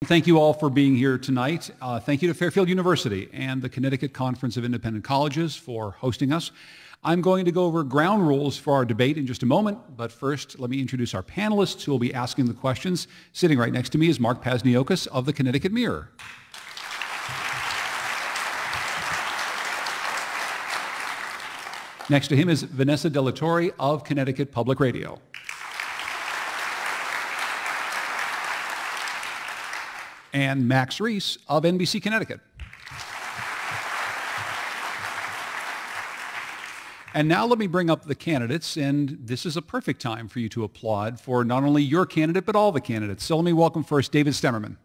Thank you all for being here tonight. Thank you to Fairfield University and the Connecticut Conference of Independent Colleges for hosting us. I'm going to go over ground rules for our debate in just a moment, but first let me introduce our panelists who will be asking the questions. Sitting right next to me is Mark Pasniokis of the Connecticut Mirror. Next to him is Vanessa Delatorre of Connecticut Public Radio. And Max Reese of NBC Connecticut. And now let me bring up the candidates, and this is a perfect time for you to applaud for not only your candidate, but all the candidates. So let me welcome first David Stemerman.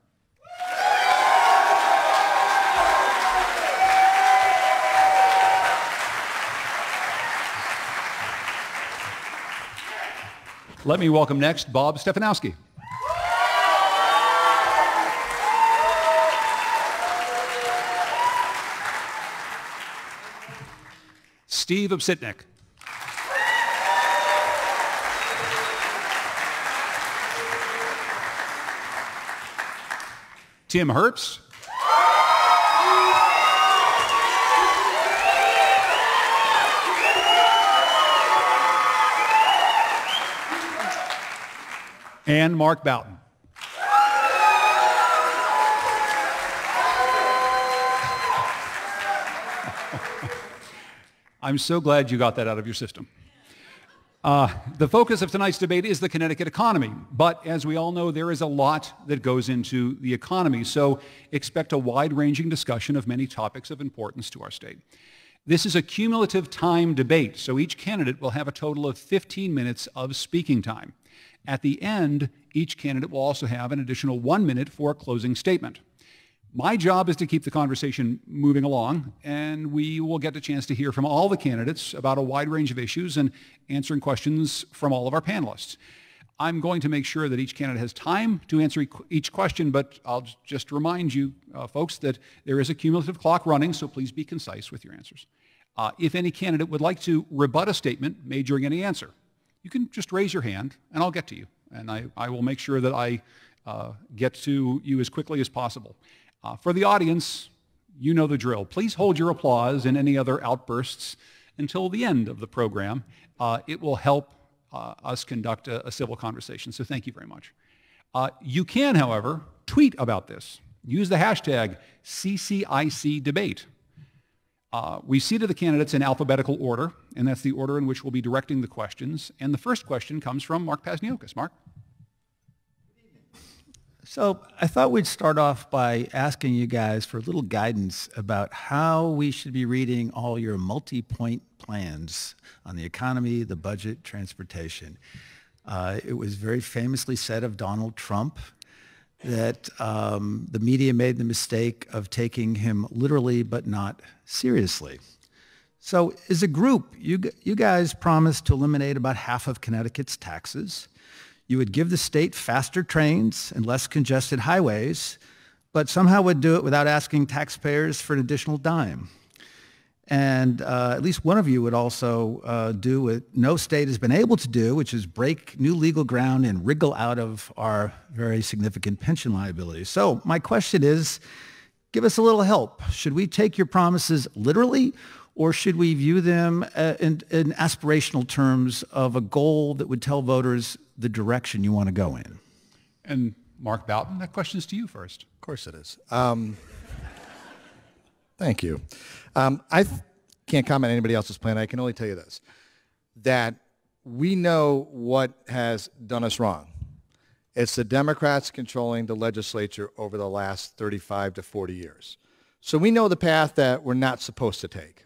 Let me welcome next Bob Stefanowski. Steve Obstinik. Tim Herbst. And Mark Boughton. I'm so glad you got that out of your system. The focus of tonight's debate is the Connecticut economy, but as we all know, there is a lot that goes into the economy, so expect a wide-ranging discussion of many topics of importance to our state. This is a cumulative time debate, so each candidate will have a total of 15 minutes of speaking time. At the end, each candidate will also have an additional 1 minute for a closing statement. My job is to keep the conversation moving along, and we will get a chance to hear from all the candidates about a wide range of issues and answering questions from all of our panelists. I'm going to make sure that each candidate has time to answer each question, but I'll just remind you, folks, that there is a cumulative clock running, so please be concise with your answers. If any candidate would like to rebut a statement made during any answer, you can just raise your hand, and I'll get to you, and I will make sure that I get to you as quickly as possible. For the audience, you know the drill. Please hold your applause and any other outbursts until the end of the program. It will help us conduct a civil conversation, so thank you very much. You can, however, tweet about this. Use the hashtag #CCICDebate. We seated the candidates in alphabetical order, and that's the order in which we'll be directing the questions. And the first question comes from Mark Pasniokis. Mark? So I thought we'd start off by asking you guys for a little guidance about how we should be reading all your multi-point plans on the economy, the budget, transportation. It was very famously said of Donald Trump that the media made the mistake of taking him literally but not seriously. So as a group, you guys promised to eliminate about half of Connecticut's taxes. You would give the state faster trains and less congested highways, but somehow would do it without asking taxpayers for an additional dime. And at least one of you would also do what no state has been able to do, which is break new legal ground and wriggle out of our very significant pension liabilities. So my question is, give us a little help. Should we take your promises literally, or should we view them in aspirational terms of a goal that would tell voters the direction you want to go in? And Mark Boughton, that question is to you first. Of course it is. Thank you. I can't comment on anybody else's plan. I can only tell you this, that we know what has done us wrong. It's the Democrats controlling the legislature over the last 35 to 40 years. So we know the path that we're not supposed to take.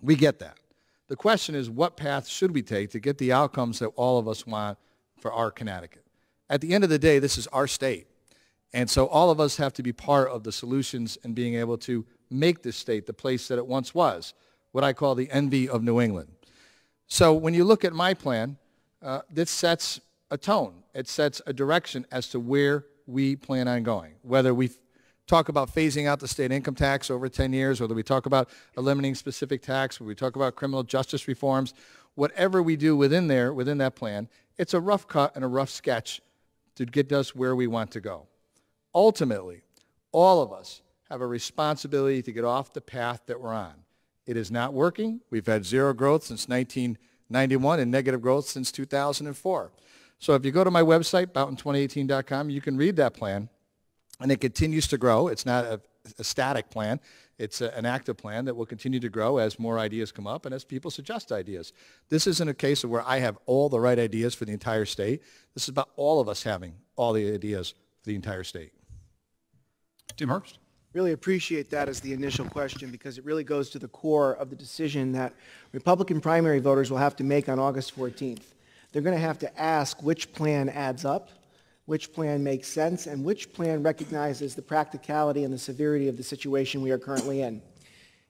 We get that. The question is, what path should we take to get the outcomes that all of us want for our Connecticut? At the end of the day, this is our state. And so all of us have to be part of the solutions and being able to make this state the place that it once was, what I call the envy of New England. So when you look at my plan, this sets a tone. It sets a direction as to where we plan on going, whether we talk about phasing out the state income tax over 10 years, whether we talk about eliminating specific tax, whether we talk about criminal justice reforms, whatever we do within there, within that plan, it's a rough cut and a rough sketch to get us where we want to go. ultimately, all of us have a responsibility to get off the path that we're on. It is not working. We've had zero growth since 1991 and negative growth since 2004. So if you go to my website, Boughton2018.com, you can read that plan, and it continues to grow. It's not a static plan. It's an active plan that will continue to grow as more ideas come up and as people suggest ideas. This isn't a case of where I have all the right ideas for the entire state. This is about all of us having all the ideas for the entire state. Tim Herbst. Really appreciate that as the initial question, because it really goes to the core of the decision that Republican primary voters will have to make on August 14th. They're going to have to ask which plan adds up, which plan makes sense, and which plan recognizes the practicality and the severity of the situation we are currently in.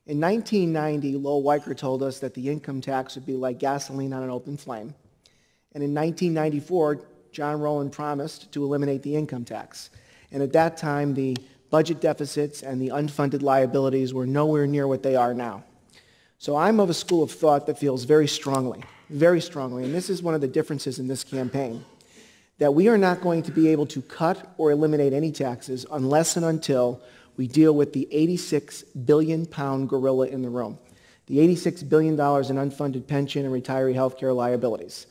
In 1990, Lowell Weicker told us that the income tax would be like gasoline on an open flame. And in 1994, John Rowland promised to eliminate the income tax. And at that time, the budget deficits and the unfunded liabilities were nowhere near what they are now. So I'm of a school of thought that feels very strongly, and this is one of the differences in this campaign, that we are not going to be able to cut or eliminate any taxes unless and until we deal with the 86 billion pound gorilla in the room, the $86 billion in unfunded pension and retiree health care liabilities.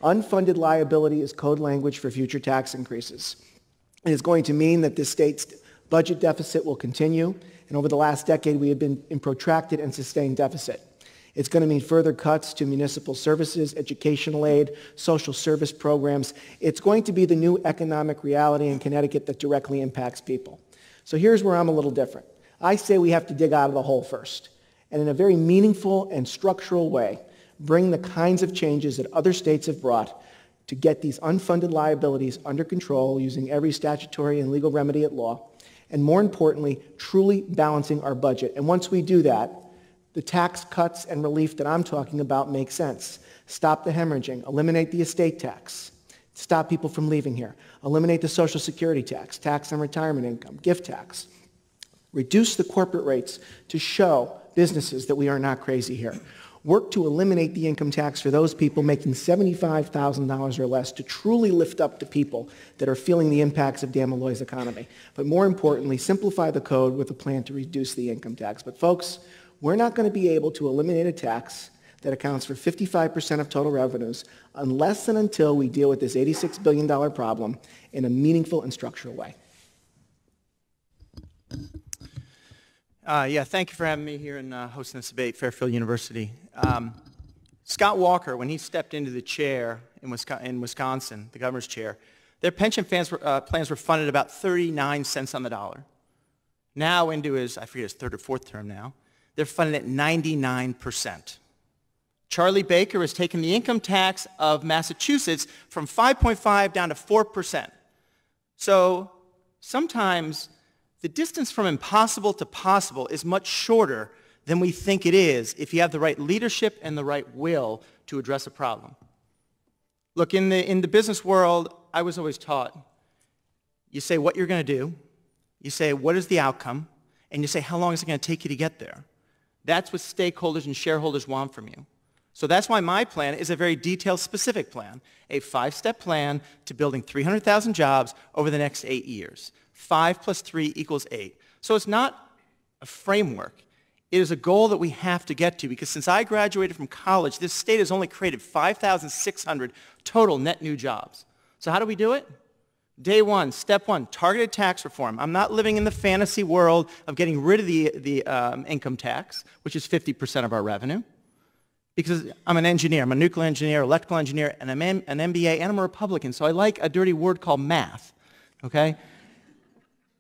Unfunded liability is code language for future tax increases. It is going to mean that this state's budget deficit will continue, and over the last decade we have been in protracted and sustained deficit. It's going to mean further cuts to municipal services, educational aid, social service programs. It's going to be the new economic reality in Connecticut that directly impacts people. So here's where I'm a little different. I say we have to dig out of the hole first, and in a very meaningful and structural way, bring the kinds of changes that other states have brought to get these unfunded liabilities under control using every statutory and legal remedy at law, and more importantly, truly balancing our budget. And once we do that, the tax cuts and relief that I'm talking about make sense. Stop the hemorrhaging, eliminate the estate tax, stop people from leaving here, eliminate the Social Security tax, tax on retirement income, gift tax, reduce the corporate rates to show businesses that we are not crazy here. Work to eliminate the income tax for those people making $75,000 or less to truly lift up the people that are feeling the impacts of Dan Malloy's economy. But more importantly, simplify the code with a plan to reduce the income tax. But folks, we're not going to be able to eliminate a tax that accounts for 55% of total revenues unless and until we deal with this $86 billion problem in a meaningful and structural way. Yeah, thank you for having me here and hosting this debate, Fairfield University. Scott Walker, when he stepped into the chair in Wisconsin, the governor's chair, their pension plans were funded about 39 cents on the dollar. Now into his, I forget his third or fourth term now, they're funded at 99%. Charlie Baker has taken the income tax of Massachusetts from 5.5 down to 4%. So sometimes the distance from impossible to possible is much shorter than we think it is if you have the right leadership and the right will to address a problem. Look, in the business world, I was always taught, you say what you're going to do, you say what is the outcome, and you say how long is it going to take you to get there. That's what stakeholders and shareholders want from you. So that's why my plan is a very detailed, specific plan, a 5-step plan to building 300,000 jobs over the next 8 years. 5 plus 3 equals 8. So it's not a framework. It is a goal that we have to get to, because since I graduated from college, this state has only created 5,600 total net new jobs. So how do we do it? Day one, step one, targeted tax reform. I'm not living in the fantasy world of getting rid of the income tax, which is 50% of our revenue, because I'm an engineer. I'm a nuclear engineer, electrical engineer, and I'm an MBA, and I'm a Republican, so I like a dirty word called math, okay?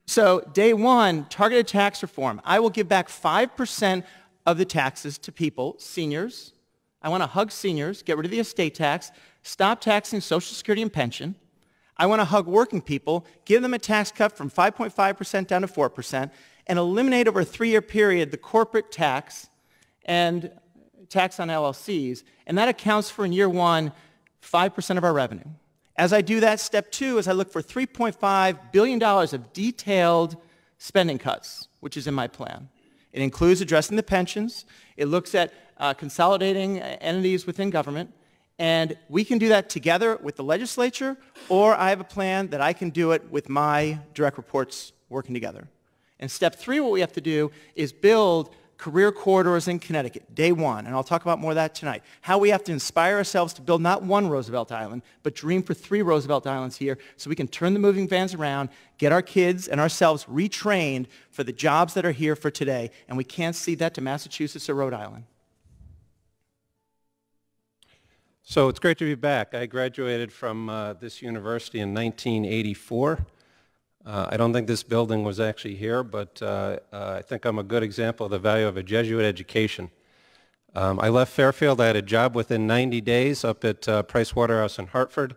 So day one, targeted tax reform. I will give back 5% of the taxes to people, seniors. I want to hug seniors, get rid of the estate tax, stop taxing Social Security and pension. I want to hug working people, give them a tax cut from 5.5% down to 4%, and eliminate over a 3-year period the corporate tax and tax on LLCs, and that accounts for, in year one, 5% of our revenue. As I do that, step two is I look for $3.5 billion of detailed spending cuts, which is in my plan. It includes addressing the pensions. It looks at consolidating entities within government. And we can do that together with the legislature, or I have a plan that I can do it with my direct reports working together. And step 3, what we have to do is build career corridors in Connecticut, day one, and I'll talk about more of that tonight. How we have to inspire ourselves to build not one Roosevelt Island, but dream for 3 Roosevelt Islands here so we can turn the moving vans around, get our kids and ourselves retrained for the jobs that are here for today, and we can't cede that to Massachusetts or Rhode Island. So it's great to be back. I graduated from this university in 1984. I don't think this building was actually here, but I think I'm a good example of the value of a Jesuit education. I left Fairfield. I had a job within 90 days up at Price Waterhouse in Hartford.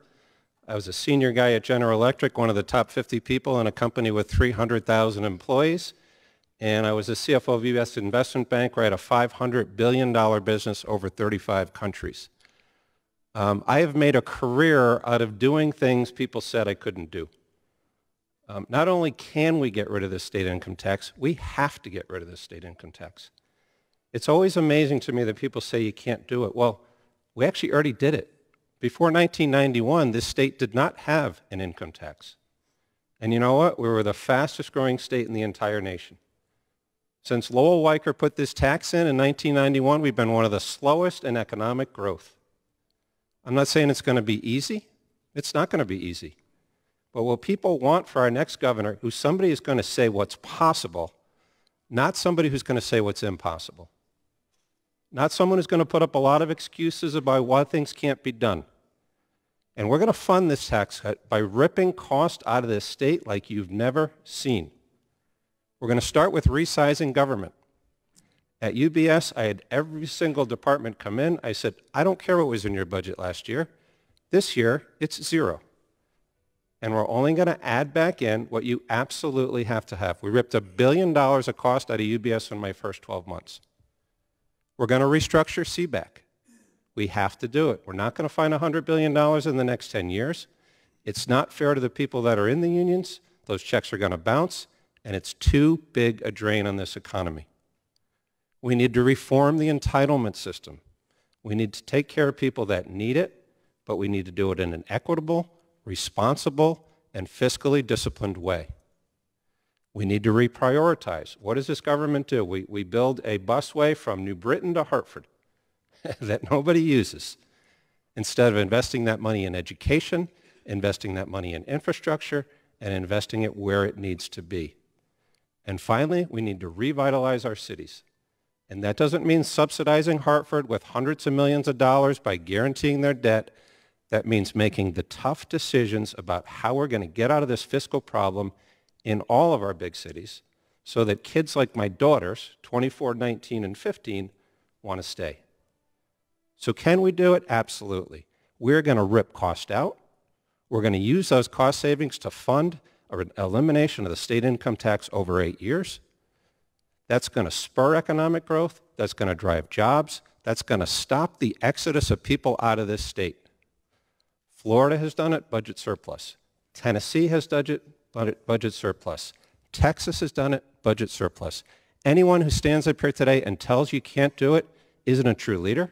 I was a senior guy at General Electric, one of the top 50 people in a company with 300,000 employees. And I was a CFO of U.S. Investment Bank, where I had a $500 billion business over 35 countries. I have made a career out of doing things people said I couldn't do. Not only can we get rid of the state income tax, we have to get rid of the state income tax. It's always amazing to me that people say you can't do it. Well, we actually already did it. Before 1991, this state did not have an income tax. And you know what? We were the fastest growing state in the entire nation. Since Lowell Weicker put this tax in 1991, we've been one of the slowest in economic growth. I'm not saying it's going to be easy. It's not going to be easy. But what people want for our next governor, who's somebody who's going to say what's possible, not somebody who's going to say what's impossible. Not someone who's going to put up a lot of excuses about why things can't be done. And we're going to fund this tax cut by ripping cost out of this state like you've never seen. We're going to start with resizing government. At UBS, I had every single department come in. I said, I don't care what was in your budget last year. This year, it's 0. And we're only going to add back in what you absolutely have to have. We ripped $1 billion of cost out of UBS in my first 12 months. We're going to restructure CBAC. We have to do it. We're not going to find $100 billion in the next 10 years. It's not fair to the people that are in the unions. Those checks are going to bounce, and it's too big a drain on this economy. We need to reform the entitlement system. We need to take care of people that need it, but we need to do it in an equitable, responsible, and fiscally disciplined way. We need to reprioritize. What does this government do? We build a busway from New Britain to Hartford that nobody uses. Instead of investing that money in education, investing that money in infrastructure, and investing it where it needs to be. And finally, we need to revitalize our cities. And that doesn't mean subsidizing Hartford with hundreds of millions of dollars by guaranteeing their debt. That means making the tough decisions about how we're going to get out of this fiscal problem in all of our big cities so that kids like my daughters, 24, 19, and 15, want to stay. So can we do it? Absolutely. We're going to rip cost out. We're going to use those cost savings to fund an elimination of the state income tax over 8 years. That's going to spur economic growth. That's going to drive jobs. That's going to stop the exodus of people out of this state. Florida has done it, budget surplus. Tennessee has done it, budget surplus. Texas has done it, budget surplus. Anyone who stands up here today and tells you can't do it isn't a true leader,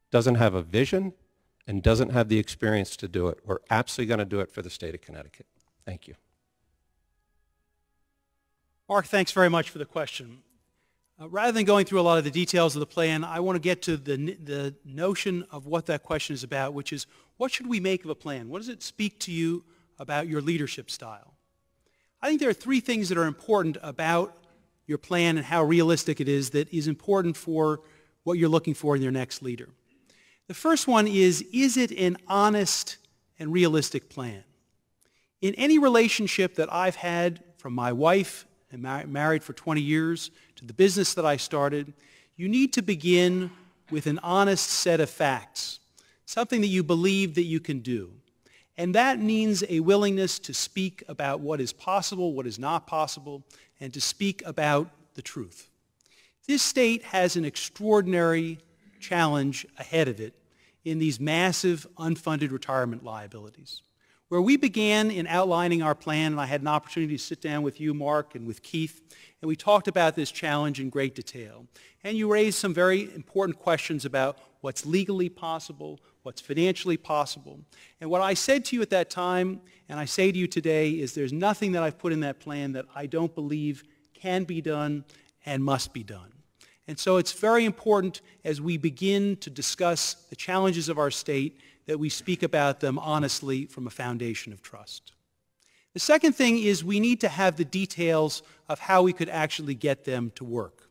doesn't have a vision, and doesn't have the experience to do it. We're absolutely going to do it for the state of Connecticut. Thank you. Mark, thanks very much for the question. Rather than going through a lot of the details of the plan, I want to get to the notion of what that question is about, which is, what should we make of a plan? What does it speak to you about your leadership style? I think there are 3 things that are important about your plan and how realistic it is that is important for what you're looking for in your next leader. The first one is it an honest and realistic plan? In any relationship that I've had, from my wife, and married for 20 years, to the business that I started, you need to begin with an honest set of facts, something that you believe that you can do. And that means a willingness to speak about what is possible, what is not possible, and to speak about the truth. This state has an extraordinary challenge ahead of it in these massive unfunded retirement liabilities. Where we began in outlining our plan, and I had an opportunity to sit down with you, Mark, and with Keith, and we talked about this challenge in great detail. And you raised some very important questions about what's legally possible, what's financially possible. And what I said to you at that time, and I say to you today, is there's nothing that I've put in that plan that I don't believe can be done and must be done. And so it's very important as we begin to discuss the challenges of our state that we speak about them honestly from a foundation of trust. The second thing is we need to have the details of how we could actually get them to work.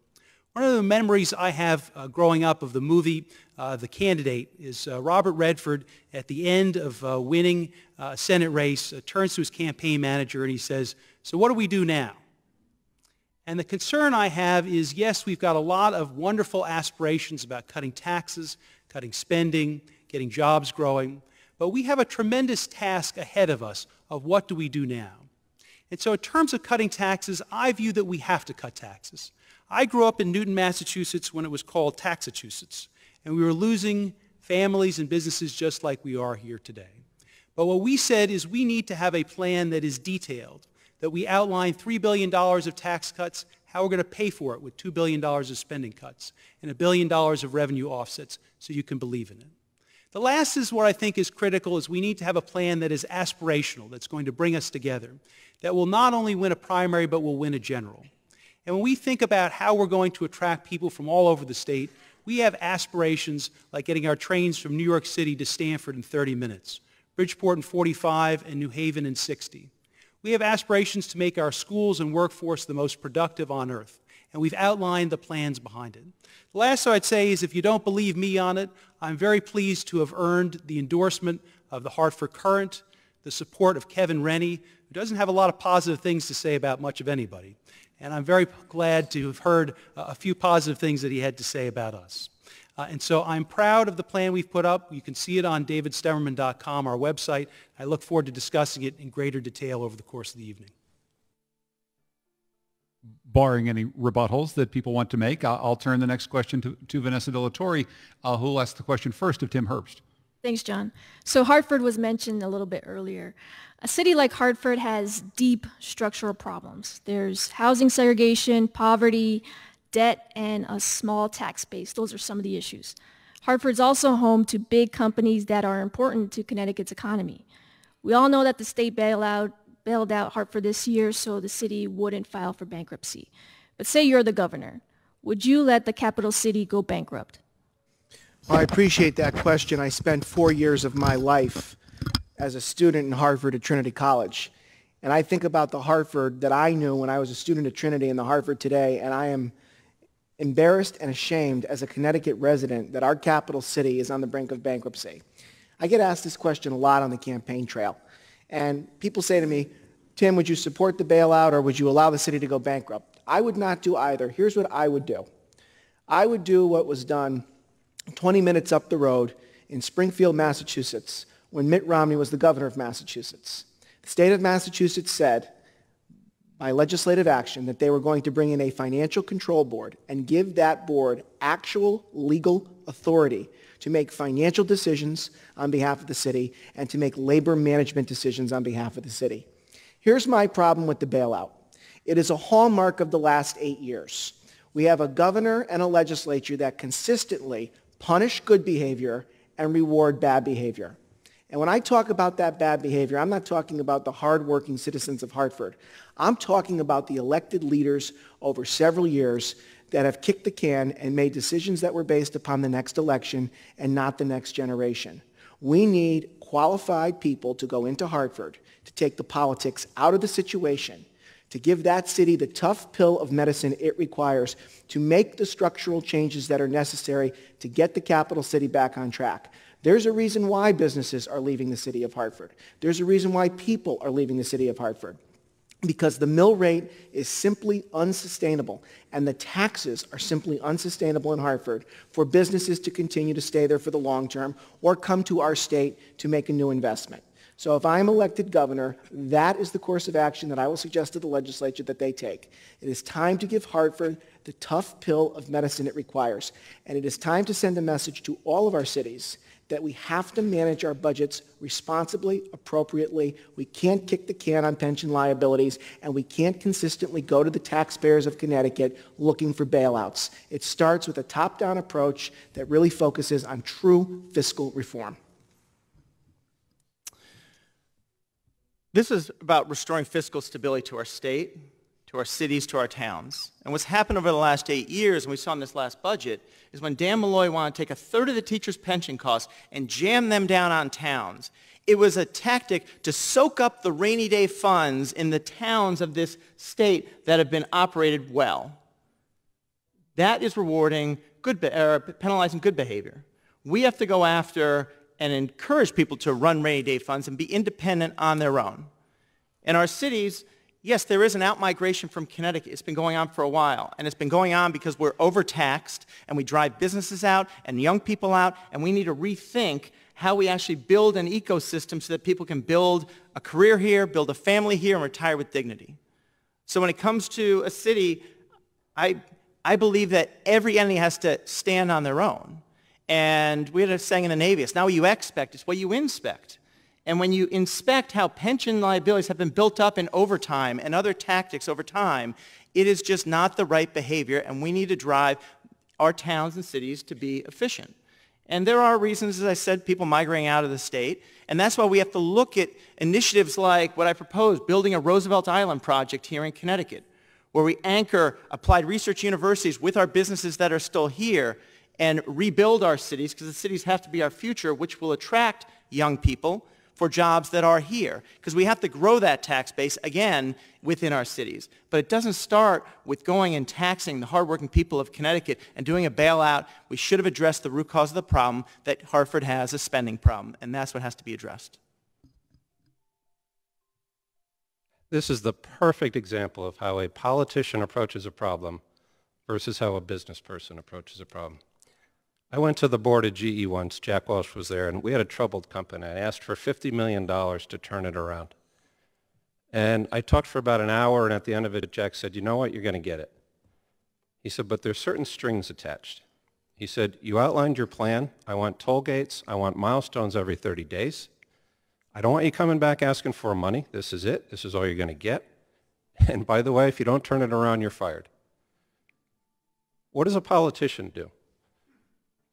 One of the memories I have growing up of the movie The Candidate is Robert Redford, at the end of winning a Senate race, turns to his campaign manager and he says, "So what do we do now?" And the concern I have is, yes, we've got a lot of wonderful aspirations about cutting taxes, cutting spending, getting jobs growing, but we have a tremendous task ahead of us of what do we do now. And so in terms of cutting taxes, I view that we have to cut taxes. I grew up in Newton, Massachusetts when it was called Taxachusetts, and we were losing families and businesses just like we are here today. But what we said is we need to have a plan that is detailed, that we outline $3 billion of tax cuts, how we're going to pay for it with $2 billion of spending cuts, and $1 billion of revenue offsets so you can believe in it. The last is what I think is critical is we need to have a plan that is aspirational, that's going to bring us together, that will not only win a primary but will win a general. And when we think about how we're going to attract people from all over the state, we have aspirations like getting our trains from New York City to Stanford in 30 minutes, Bridgeport in 45, and New Haven in 60. We have aspirations to make our schools and workforce the most productive on earth, and we've outlined the plans behind it. The last I'd say is if you don't believe me on it, I'm very pleased to have earned the endorsement of the Hartford Courant, the support of Kevin Rennie, who doesn't have a lot of positive things to say about much of anybody. And I'm very glad to have heard a few positive things that he had to say about us. And so I'm proud of the plan we've put up. You can see it on davidstemerman.com, our website. I look forward to discussing it in greater detail over the course of the evening. Barring any rebuttals that people want to make, I'll turn the next question to Vanessa De La Torre, who will ask the question first of Tim Herbst. Thanks, John. So Hartford was mentioned a little bit earlier. A city like Hartford has deep structural problems. There's housing segregation, poverty, debt, and a small tax base. Those are some of the issues. Hartford's also home to big companies that are important to Connecticut's economy. We all know that the state bailed out Hartford this year so the city wouldn't file for bankruptcy. But say you're the governor. Would you let the capital city go bankrupt? Well, I appreciate that question. I spent 4 years of my life as a student in Hartford at Trinity College. And I think about the Hartford that I knew when I was a student at Trinity and the Hartford today, and I am embarrassed and ashamed as a Connecticut resident that our capital city is on the brink of bankruptcy. I get asked this question a lot on the campaign trail. And people say to me, Tim, would you support the bailout or would you allow the city to go bankrupt? I would not do either. Here's what I would do. I would do what was done 20 minutes up the road in Springfield, Massachusetts, when Mitt Romney was the governor of Massachusetts. The state of Massachusetts said, by legislative action, that they were going to bring in a financial control board and give that board actual legal authority to make financial decisions on behalf of the city and to make labor management decisions on behalf of the city. Here's my problem with the bailout. It is a hallmark of the last 8 years. We have a governor and a legislature that consistently punish good behavior and reward bad behavior. And when I talk about that bad behavior, I'm not talking about the hardworking citizens of Hartford. I'm talking about the elected leaders over several years that have kicked the can and made decisions that were based upon the next election and not the next generation. We need qualified people to go into Hartford to take the politics out of the situation, to give that city the tough pill of medicine it requires to make the structural changes that are necessary to get the capital city back on track. There's a reason why businesses are leaving the city of Hartford. There's a reason why people are leaving the city of Hartford. Because the mill rate is simply unsustainable, and the taxes are simply unsustainable in Hartford for businesses to continue to stay there for the long term or come to our state to make a new investment. So if I'm elected governor, that is the course of action that I will suggest to the legislature that they take. It is time to give Hartford the tough pill of medicine it requires, and it is time to send a message to all of our cities that we have to manage our budgets responsibly, appropriately. We can't kick the can on pension liabilities, and we can't consistently go to the taxpayers of Connecticut looking for bailouts. It starts with a top-down approach that really focuses on true fiscal reform. This is about restoring fiscal stability to our state, to our cities, to our towns. And what's happened over the last 8 years, and we saw in this last budget, is when Dan Malloy wanted to take a third of the teachers' pension costs and jam them down on towns, it was a tactic to soak up the rainy day funds in the towns of this state that have been operated well. That is rewarding penalizing good behavior. We have to go after and encourage people to run rainy day funds and be independent on their own. In our cities, yes, there is an out-migration from Connecticut. It's been going on for a while, and it's been going on because we're overtaxed, and we drive businesses out and young people out, and we need to rethink how we actually build an ecosystem so that people can build a career here, build a family here, and retire with dignity. So when it comes to a city, I believe that every entity has to stand on their own. And we had a saying in the Navy, it's not what you expect, it's what you inspect. And when you inspect how pension liabilities have been built up in overtime and other tactics over time, it is just not the right behavior, and we need to drive our towns and cities to be efficient. And there are reasons, as I said, people migrating out of the state, and that's why we have to look at initiatives like what I proposed, building a Roosevelt Island project here in Connecticut, where we anchor applied research universities with our businesses that are still here and rebuild our cities, because the cities have to be our future, which will attract young people for jobs that are here, because we have to grow that tax base, again, within our cities. But it doesn't start with going and taxing the hardworking people of Connecticut and doing a bailout. We should have addressed the root cause of the problem, that Hartford has a spending problem, and that's what has to be addressed. This is the perfect example of how a politician approaches a problem versus how a business person approaches a problem. I went to the board of GE once, Jack Welch was there, and we had a troubled company. I asked for $50 million to turn it around. And I talked for about an hour, and at the end of it, Jack said, you know what, you're going to get it. He said, but there's certain strings attached. He said, you outlined your plan. I want toll gates. I want milestones every 30 days. I don't want you coming back asking for money. This is it. This is all you're going to get. And by the way, if you don't turn it around, you're fired. What does a politician do?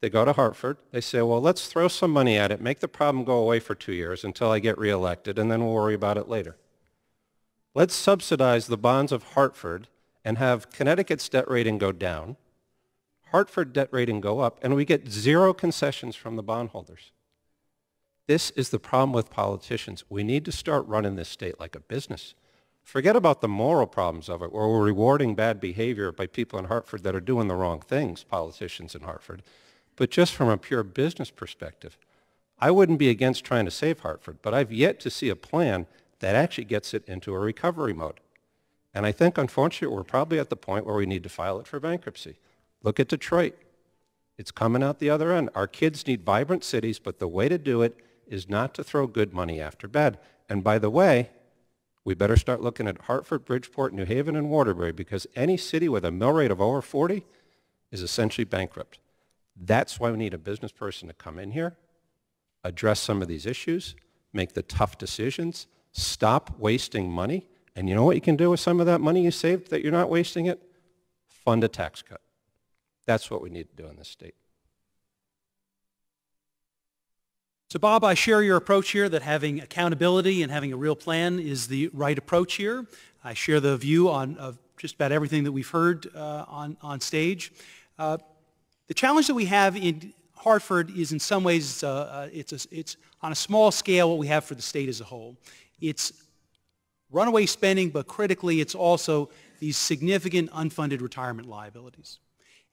They go to Hartford, they say, well, let's throw some money at it, make the problem go away for 2 years until I get reelected, and then we'll worry about it later. Let's subsidize the bonds of Hartford and have Connecticut's debt rating go down, Hartford debt rating go up, and we get zero concessions from the bondholders. This is the problem with politicians. We need to start running this state like a business. Forget about the moral problems of it, where we're rewarding bad behavior by people in Hartford that are doing the wrong things, politicians in Hartford. But just from a pure business perspective, I wouldn't be against trying to save Hartford, but I've yet to see a plan that actually gets it into a recovery mode. And I think, unfortunately, we're probably at the point where we need to file it for bankruptcy. Look at Detroit. It's coming out the other end. Our kids need vibrant cities, but the way to do it is not to throw good money after bad. And by the way, we better start looking at Hartford, Bridgeport, New Haven, and Waterbury, because any city with a mill rate of over 40 is essentially bankrupt. That's why we need a business person to come in here, address some of these issues, make the tough decisions, stop wasting money. And you know what you can do with some of that money you saved that you're not wasting it? Fund a tax cut. That's what we need to do in this state. So Bob, I share your approach here that having accountability and having a real plan is the right approach here. I share the view of just about everything that we've heard on stage. The challenge that we have in Hartford is in some ways, it's on a small scale what we have for the state as a whole. It's runaway spending, but critically it's also these significant unfunded retirement liabilities.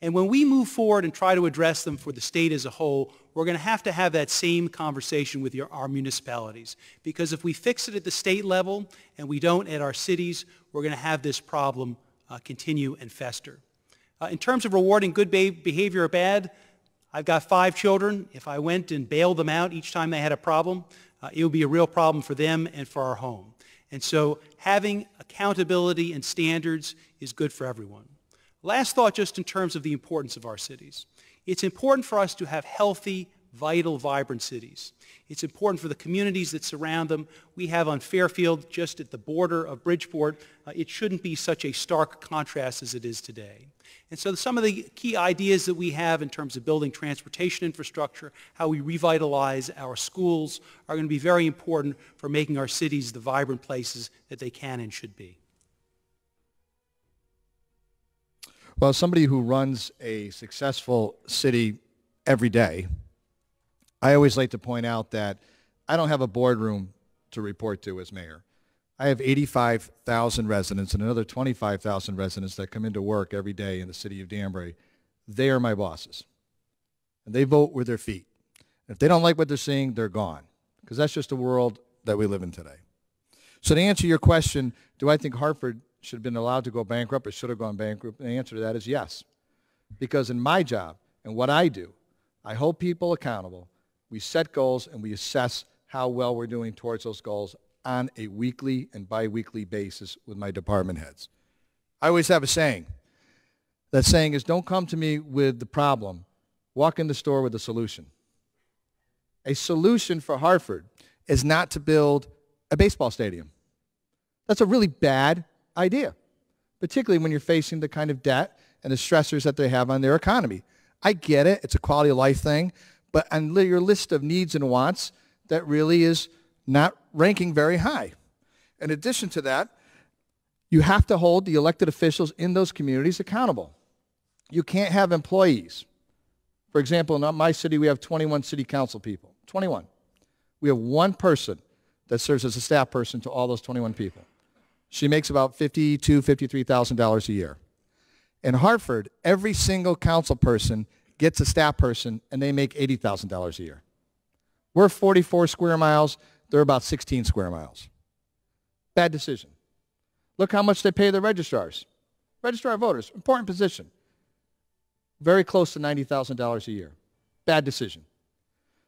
And when we move forward and try to address them for the state as a whole, we're going to have that same conversation with our municipalities. Because if we fix it at the state level and we don't at our cities, we're going to have this problem continue and fester. In terms of rewarding good behavior or bad, I've got 5 children. If I went and bailed them out each time they had a problem, it would be a real problem for them and for our home. And so having accountability and standards is good for everyone. Last thought, just in terms of the importance of our cities. It's important for us to have healthy vital, vibrant cities. It's important for the communities that surround them. We have on Fairfield, just at the border of Bridgeport, it shouldn't be such a stark contrast as it is today. And so some of the key ideas that we have in terms of building transportation infrastructure, how we revitalize our schools, are going to be very important for making our cities the vibrant places that they can and should be. Well, as somebody who runs a successful city every day, I always like to point out that I don't have a boardroom to report to as mayor. I have 85,000 residents and another 25,000 residents that come into work every day in the city of Danbury. They are my bosses, and they vote with their feet. If they don't like what they're seeing, they're gone, because that's just the world that we live in today. So to answer your question, do I think Hartford should have been allowed to go bankrupt or should have gone bankrupt? And the answer to that is yes, because in my job and what I do, I hold people accountable. We set goals and we assess how well we're doing towards those goals on a weekly and biweekly basis with my department heads. I always have a saying. That saying is, don't come to me with the problem. Walk in the store with a solution. A solution for Hartford is not to build a baseball stadium. That's a really bad idea, particularly when you're facing the kind of debt and the stressors that they have on their economy. I get it. It's a quality of life thing. But on your list of needs and wants, that really is not ranking very high. In addition to that, you have to hold the elected officials in those communities accountable. You can't have employees. For example, in my city, we have 21 city council people. 21. We have one person that serves as a staff person to all those 21 people. She makes about $52,000, $53,000 a year. In Hartford, every single council person gets a staff person, and they make $80,000 a year. We're 44 square miles. They're about 16 square miles. Bad decision. Look how much they pay the registrars. Registrar voters, important position. Very close to $90,000 a year. Bad decision.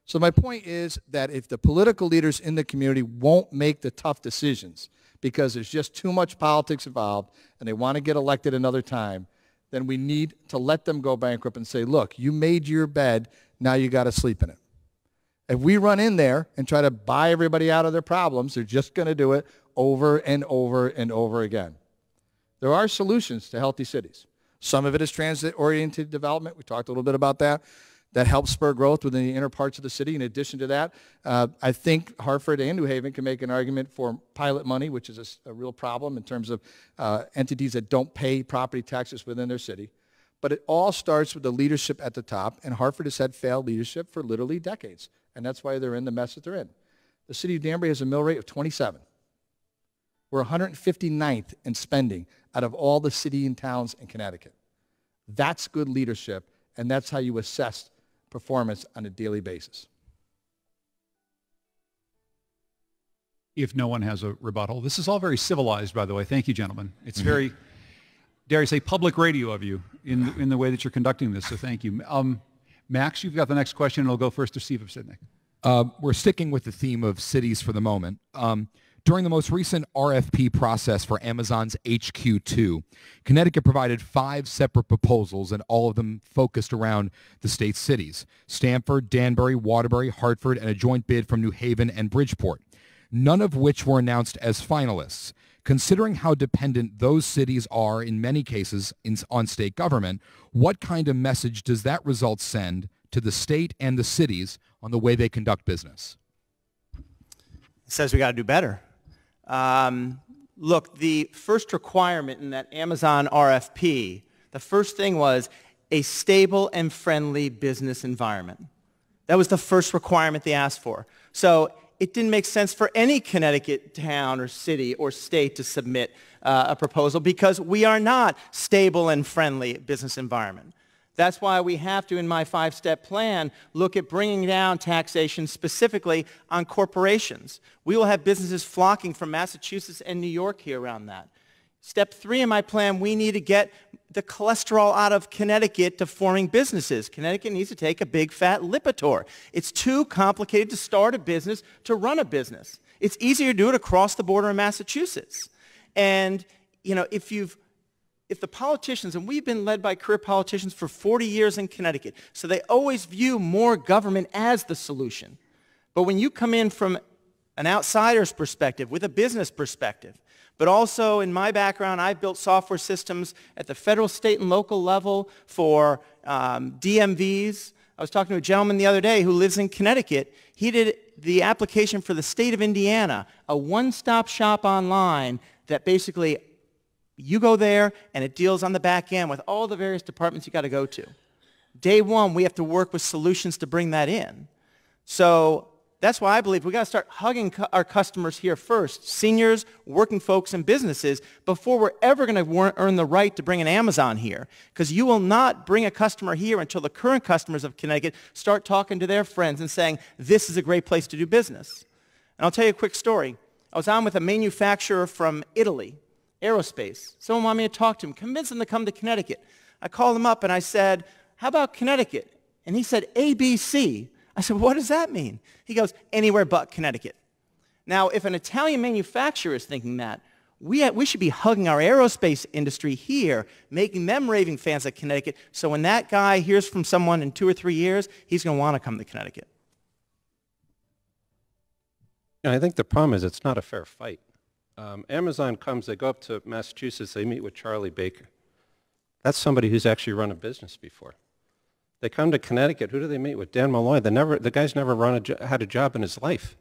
So my point is that if the political leaders in the community won't make the tough decisions because there's just too much politics involved and they want to get elected another time, then we need to let them go bankrupt and say, look, you made your bed, now you got to sleep in it. If we run in there and try to buy everybody out of their problems, they're just going to do it over and over and over again. There are solutions to healthy cities. Some of it is transit-oriented development. We talked a little bit about that. That helps spur growth within the inner parts of the city. In addition to that, I think Hartford and New Haven can make an argument for pilot money, which is a real problem in terms of entities that don't pay property taxes within their city. But it all starts with the leadership at the top, and Hartford has had failed leadership for literally decades, and that's why they're in the mess that they're in. The city of Danbury has a mill rate of 27. We're 159th in spending out of all the city and towns in Connecticut. That's good leadership, and that's how you assess performance on a daily basis. If no one has a rebuttal. This is all very civilized, by the way. Thank you, gentlemen. It's very, dare I say, public radio of you in the way that you're conducting this, so thank you. Max, you've got the next question, and I'll go first to Steve Obstinik. We're sticking with the theme of cities for the moment. During the most recent RFP process for Amazon's HQ2, Connecticut provided 5 separate proposals, and all of them focused around the state's cities: Stamford, Danbury, Waterbury, Hartford, and a joint bid from New Haven and Bridgeport, none of which were announced as finalists. Considering how dependent those cities are in many cases on state government, what kind of message does that result send to the state and the cities on the way they conduct business? It says we got to do better. Look, the first requirement in that Amazon RFP, the first thing was a stable and friendly business environment. That was the first requirement they asked for. So it didn't make sense for any Connecticut town or city or state to submit a proposal because we are not stable and friendly business environment. That's why we have to, in my 5-step plan, look at bringing down taxation specifically on corporations. We will have businesses flocking from Massachusetts and New York here around that. Step 3 in my plan, we need to get the cholesterol out of Connecticut to forming businesses. Connecticut needs to take a big fat Lipitor. It's too complicated to start a business, to run a business. It's easier to do it across the border in Massachusetts. And, you know, if you've if the politicians, and we've been led by career politicians for 40 years in Connecticut, so they always view more government as the solution. But when you come in from an outsider's perspective, with a business perspective, but also in my background, I've built software systems at the federal, state, and local level for DMVs. I was talking to a gentleman the other day who lives in Connecticut. He did the application for the state of Indiana, a one-stop shop online that basically you go there and it deals on the back end with all the various departments you got to go to. Day one, we have to work with solutions to bring that in. So that's why I believe we got to start hugging our customers here first, seniors, working folks, and businesses, before we're ever going to earn the right to bring an Amazon here. Because you will not bring a customer here until the current customers of Connecticut start talking to their friends and saying, this is a great place to do business. And I'll tell you a quick story. I was on with a manufacturer from Italy, aerospace. Someone wanted me to talk to him, convince him to come to Connecticut. I called him up and I said, how about Connecticut? And he said, ABC. I said, what does that mean? He goes, anywhere but Connecticut. Now, if an Italian manufacturer is thinking that, we should be hugging our aerospace industry here, making them raving fans of Connecticut, so when that guy hears from someone in 2 or 3 years, he's going to want to come to Connecticut. I think the problem is it's not a fair fight. Amazon comes, they go up to Massachusetts, they meet with Charlie Baker. That's somebody who's actually run a business before. They come to Connecticut, who do they meet with? Dan Malloy. The guy's never had a job in his life.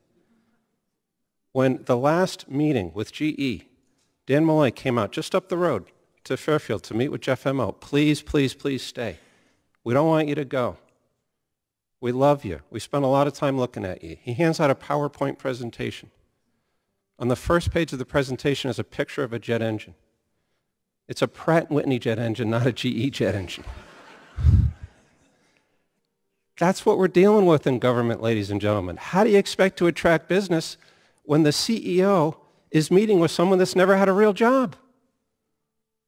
When the last meeting with GE, Dan Malloy came out just up the road to Fairfield to meet with Jeff Emo. Please, please, please stay. We don't want you to go. We love you. We spent a lot of time looking at you. He hands out a PowerPoint presentation. On the first page of the presentation is a picture of a jet engine. It's a Pratt & Whitney jet engine, not a GE jet engine. That's what we're dealing with in government, ladies and gentlemen. How do you expect to attract business when the CEO is meeting with someone that's never had a real job?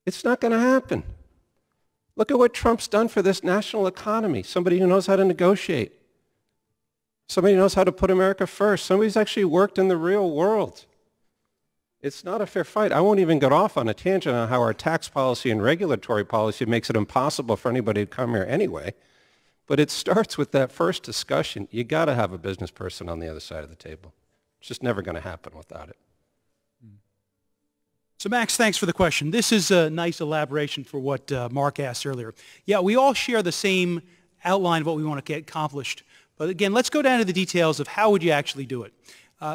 It's not going to happen. Look at what Trump's done for this national economy. Somebody who knows how to negotiate. Somebody who knows how to put America first. Somebody who's actually worked in the real world. It's not a fair fight. I won't even get off on a tangent on how our tax policy and regulatory policy makes it impossible for anybody to come here anyway. But it starts with that first discussion. You got to have a business person on the other side of the table. It's just never going to happen without it. So Max, thanks for the question. This is a nice elaboration for what Mark asked earlier. Yeah, we all share the same outline of what we want to get accomplished. But again, let's go down to the details of how would you actually do it.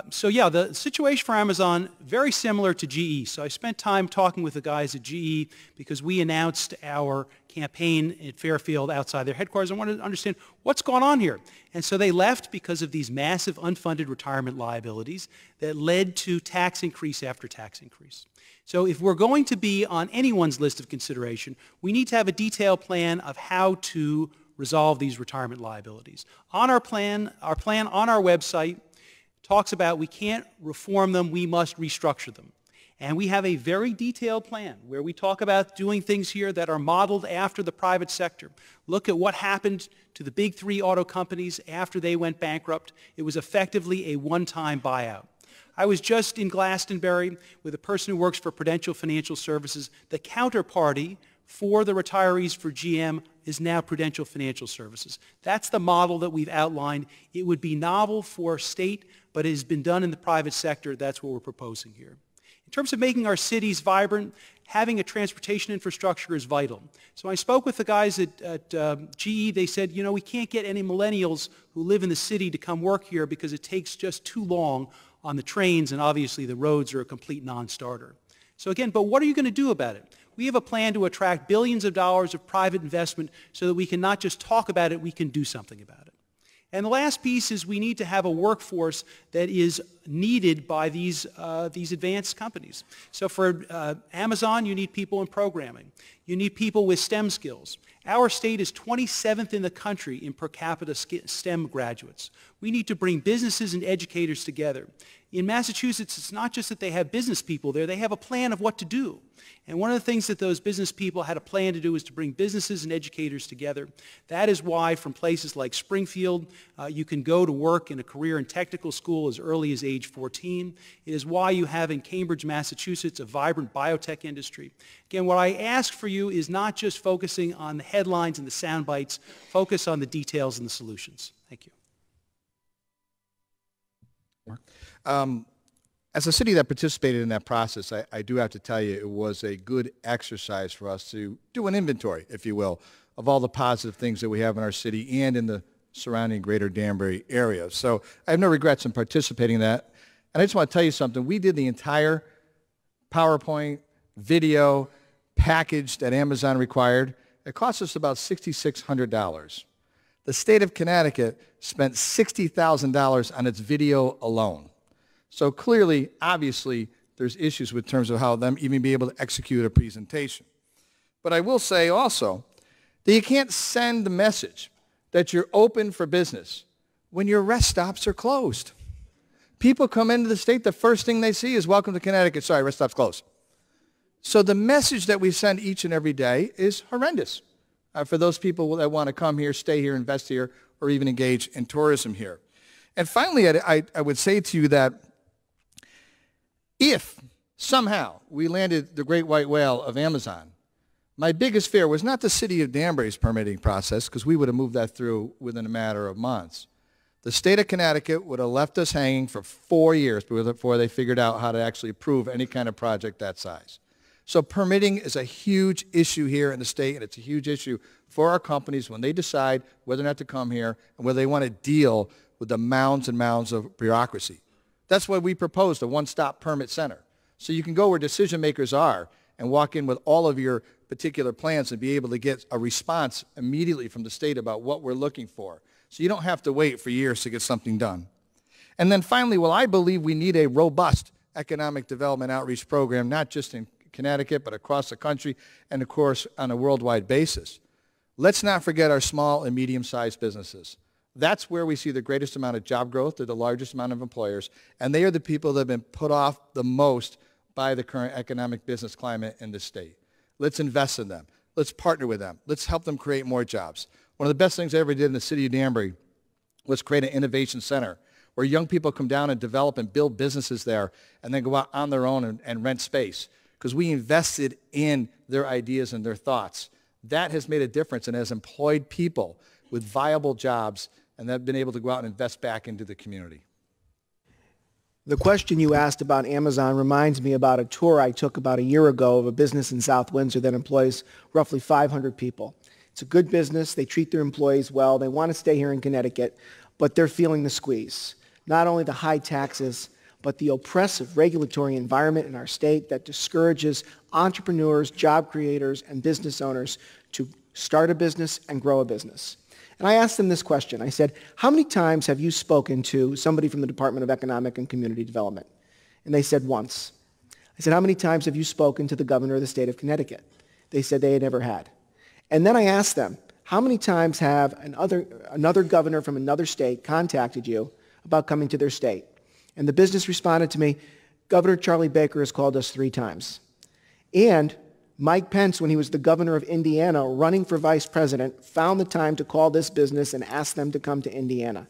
So yeah, the situation for Amazon, very similar to GE. So I spent time talking with the guys at GE because we announced our campaign at Fairfield outside their headquarters. I wanted to understand what's going on here. And so they left because of these massive unfunded retirement liabilities that led to tax increase after tax increase. So if we're going to be on anyone's list of consideration, we need to have a detailed plan of how to resolve these retirement liabilities. On our plan on our website talks about we can't reform them, we must restructure them. And we have a very detailed plan where we talk about doing things here that are modeled after the private sector. Look at what happened to the big 3 auto companies after they went bankrupt. It was effectively a one-time buyout. I was just in Glastonbury with a person who works for Prudential Financial Services. The counterparty for the retirees for GM is now Prudential Financial Services. That's the model that we've outlined. It would be novel for state, but it has been done in the private sector. That's what we're proposing here. In terms of making our cities vibrant, having a transportation infrastructure is vital. So I spoke with the guys at GE. They said, you know, we can't get any millennials who live in the city to come work here because it takes just too long on the trains, and obviously the roads are a complete non-starter. So again, but what are you going to do about it? We have a plan to attract billions of dollars of private investment so that we can not just talk about it, we can do something about it. And the last piece is we need to have a workforce that is needed by these advanced companies. So for Amazon, you need people in programming. You need people with STEM skills. Our state is 27th in the country in per capita STEM graduates. We need to bring businesses and educators together. In Massachusetts, it's not just that they have business people there, they have a plan of what to do. And one of the things that those business people had a plan to do is to bring businesses and educators together. That is why from places like Springfield, you can go to work in a career in technical school as early as age 14. It is why you have in Cambridge, Massachusetts, a vibrant biotech industry. Again, what I ask for you is not just focusing on the headlines and the sound bites, focus on the details and the solutions. Thank you. As a city that participated in that process, I do have to tell you it was a good exercise for us to do an inventory, if you will, of all the positive things that we have in our city and in the surrounding greater Danbury area. So I have no regrets in participating in that. And I just want to tell you something. We did the entire PowerPoint video package that Amazon required. It cost us about $6,600. The state of Connecticut spent $60,000 on its video alone. So clearly, obviously, there's issues with terms of how them even be able to execute a presentation. But I will say also that you can't send the message that you're open for business when your rest stops are closed. People come into the state, the first thing they see is welcome to Connecticut. Sorry, rest stop's closed. So the message that we send each and every day is horrendous for those people that want to come here, stay here, invest here, or even engage in tourism here. And finally, I would say to you that if somehow we landed the great white whale of Amazon, my biggest fear was not the city of Danbury's permitting process, because we would have moved that through within a matter of months. The state of Connecticut would have left us hanging for 4 years before they figured out how to actually approve any kind of project that size. So permitting is a huge issue here in the state, and it's a huge issue for our companies when they decide whether or not to come here and whether they want to deal with the mounds and mounds of bureaucracy. That's why we proposed a one-stop permit center. So you can go where decision makers are and walk in with all of your particular plans and be able to get a response immediately from the state about what we're looking for. So you don't have to wait for years to get something done. And then finally, well, I believe we need a robust economic development outreach program, not just in Connecticut, but across the country and, of course, on a worldwide basis. Let's not forget our small and medium-sized businesses. That's where we see the greatest amount of job growth. They're the largest amount of employers, and they are the people that have been put off the most by the current economic business climate in the state. Let's invest in them. Let's partner with them. Let's help them create more jobs. One of the best things I ever did in the city of Danbury was create an innovation center where young people come down and develop and build businesses there and then go out on their own and rent space, because we invested in their ideas and their thoughts. That has made a difference and has employed people with viable jobs, and they've been able to go out and invest back into the community. The question you asked about Amazon reminds me about a tour I took about a year ago of a business in South Windsor that employs roughly 500 people. It's a good business. They treat their employees well. They want to stay here in Connecticut, but they're feeling the squeeze. Not only the high taxes, but the oppressive regulatory environment in our state that discourages entrepreneurs, job creators, and business owners to start a business and grow a business. And I asked them this question. I said, how many times have you spoken to somebody from the Department of Economic and Community Development? And they said once. I said, how many times have you spoken to the governor of the state of Connecticut? They said they had never had. And then I asked them, how many times have another governor from another state contacted you about coming to their state? And the business responded to me, Governor Charlie Baker has called us 3 times. And Mike Pence, when he was the governor of Indiana, running for vice president, found the time to call this business and ask them to come to Indiana.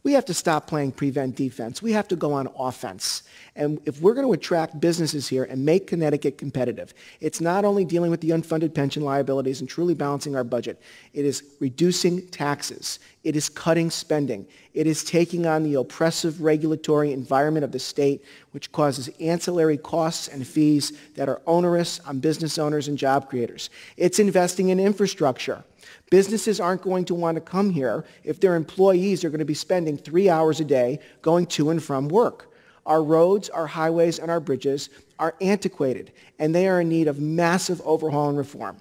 We have to stop playing prevent defense. We have to go on offense. And if we're going to attract businesses here and make Connecticut competitive, it's not only dealing with the unfunded pension liabilities and truly balancing our budget. It is reducing taxes. It is cutting spending. It is taking on the oppressive regulatory environment of the state, which causes ancillary costs and fees that are onerous on business owners and job creators. It's investing in infrastructure. Businesses aren't going to want to come here if their employees are going to be spending 3 hours a day going to and from work. Our roads, our highways, and our bridges are antiquated, and they are in need of massive overhaul and reform.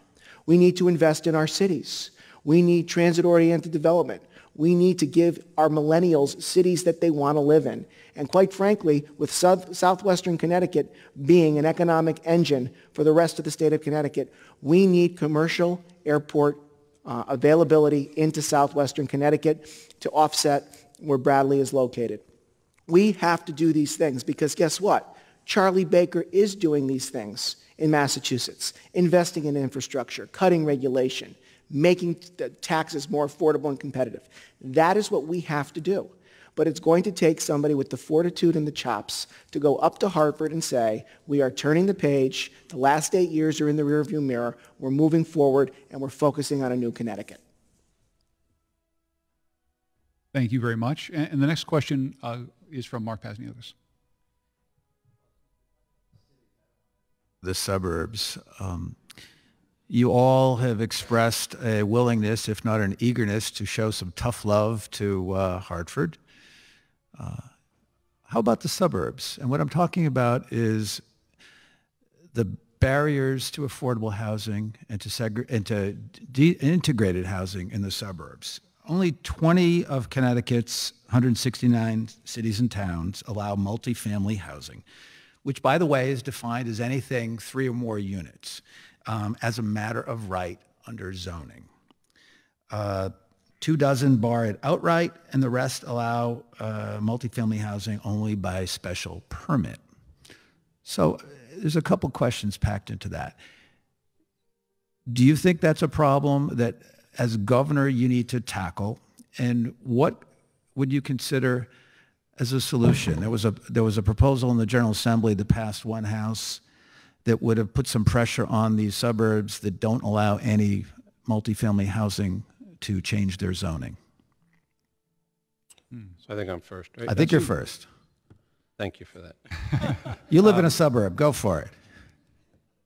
We need to invest in our cities. We need transit-oriented development. We need to give our millennials cities that they want to live in. And quite frankly, with southwestern Connecticut being an economic engine for the rest of the state of Connecticut, we need commercial airport availability into southwestern Connecticut to offset where Bradley is located. We have to do these things because guess what? Charlie Baker is doing these things in Massachusetts, investing in infrastructure, cutting regulation, making taxes more affordable and competitive. That is what we have to do. But it's going to take somebody with the fortitude and the chops to go up to Hartford and say, we are turning the page, the last 8 years are in the rearview mirror, we're moving forward, and we're focusing on a new Connecticut. Thank you very much. And the next question is from Mark Pasniokis. The suburbs. You all have expressed a willingness, if not an eagerness, to show some tough love to Hartford. How about the suburbs? And what I'm talking about is the barriers to affordable housing and to integrated housing in the suburbs. Only 20 of Connecticut's 169 cities and towns allow multifamily housing, which, by the way, is defined as anything 3 or more units as a matter of right under zoning. 24 bar it outright, and the rest allow multifamily housing only by special permit. So there's a couple questions packed into that. Do you think that's a problem that, as governor, you need to tackle? And what would you consider as a solution? There was a proposal in the General Assembly that passed one house that would have put some pressure on these suburbs that don't allow any multifamily housing to change their zoning. So I think I'm first, right? I think you're first. Thank you for that. You live in a suburb. Go for it.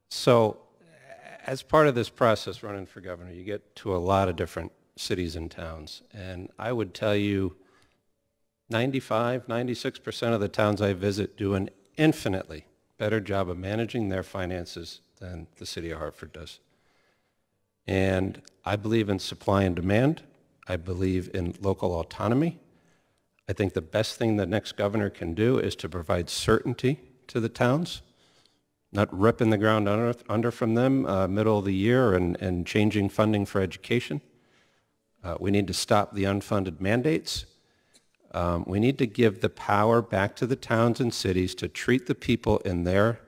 So as part of this process running for governor, you get to a lot of different cities and towns. And I would tell you 95, 96% of the towns I visit do an infinitely better job of managing their finances than the city of Hartford does. And I believe in supply and demand. I believe in local autonomy. I think the best thing the next governor can do is to provide certainty to the towns, not ripping the ground under from them middle of the year and changing funding for education. We need to stop the unfunded mandates. We need to give the power back to the towns and cities to treat the people in their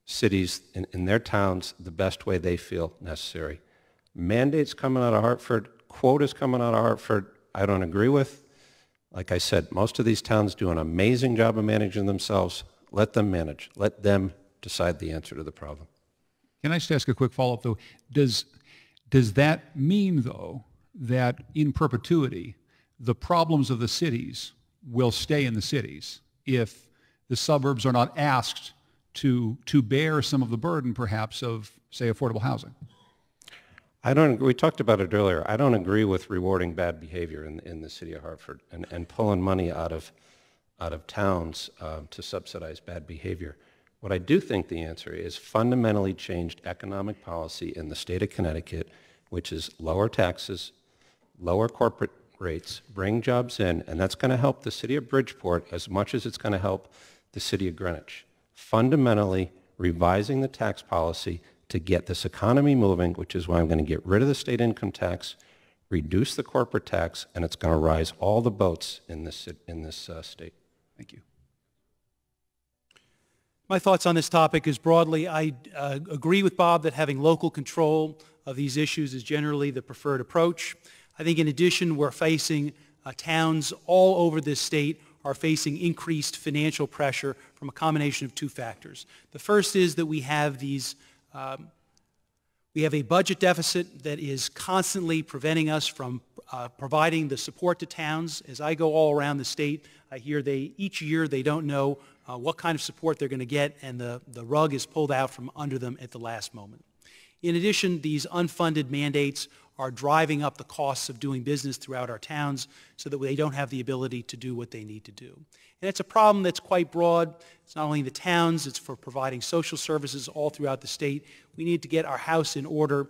cities, in their towns, the best way they feel necessary. Mandates coming out of Hartford, quotas coming out of Hartford, I don't agree with. Like I said, most of these towns do an amazing job of managing themselves. Let them manage. Let them decide the answer to the problem. Can I just ask a quick follow-up, though? Does that mean, though, that in perpetuity, the problems of the cities will stay in the cities if the suburbs are not asked to bear some of the burden, perhaps, of, say, affordable housing? We talked about it earlier. I don't agree with rewarding bad behavior in the city of Hartford and pulling money out of towns to subsidize bad behavior. What I do think the answer is fundamentally changed economic policy in the state of Connecticut, which is lower taxes, lower corporate rates, bring jobs in, and that's going to help the city of Bridgeport as much as it's going to help the city of Greenwich. Fundamentally revising the tax policy to get this economy moving, which is why I'm going to get rid of the state income tax, reduce the corporate tax, and it's going to rise all the boats in this state. Thank you. My thoughts on this topic is broadly, I agree with Bob that having local control of these issues is generally the preferred approach. I think in addition, we're facing towns all over this state are facing increased financial pressure from a combination of 2 factors. The first is that we have a budget deficit that is constantly preventing us from providing the support to towns. As I go all around the state, I hear each year they don't know what kind of support they're going to get, and the rug is pulled out from under them at the last moment. In addition, these unfunded mandates are driving up the costs of doing business throughout our towns so that they don't have the ability to do what they need to do. And it's a problem that's quite broad. It's not only the towns, it's for providing social services all throughout the state. We need to get our house in order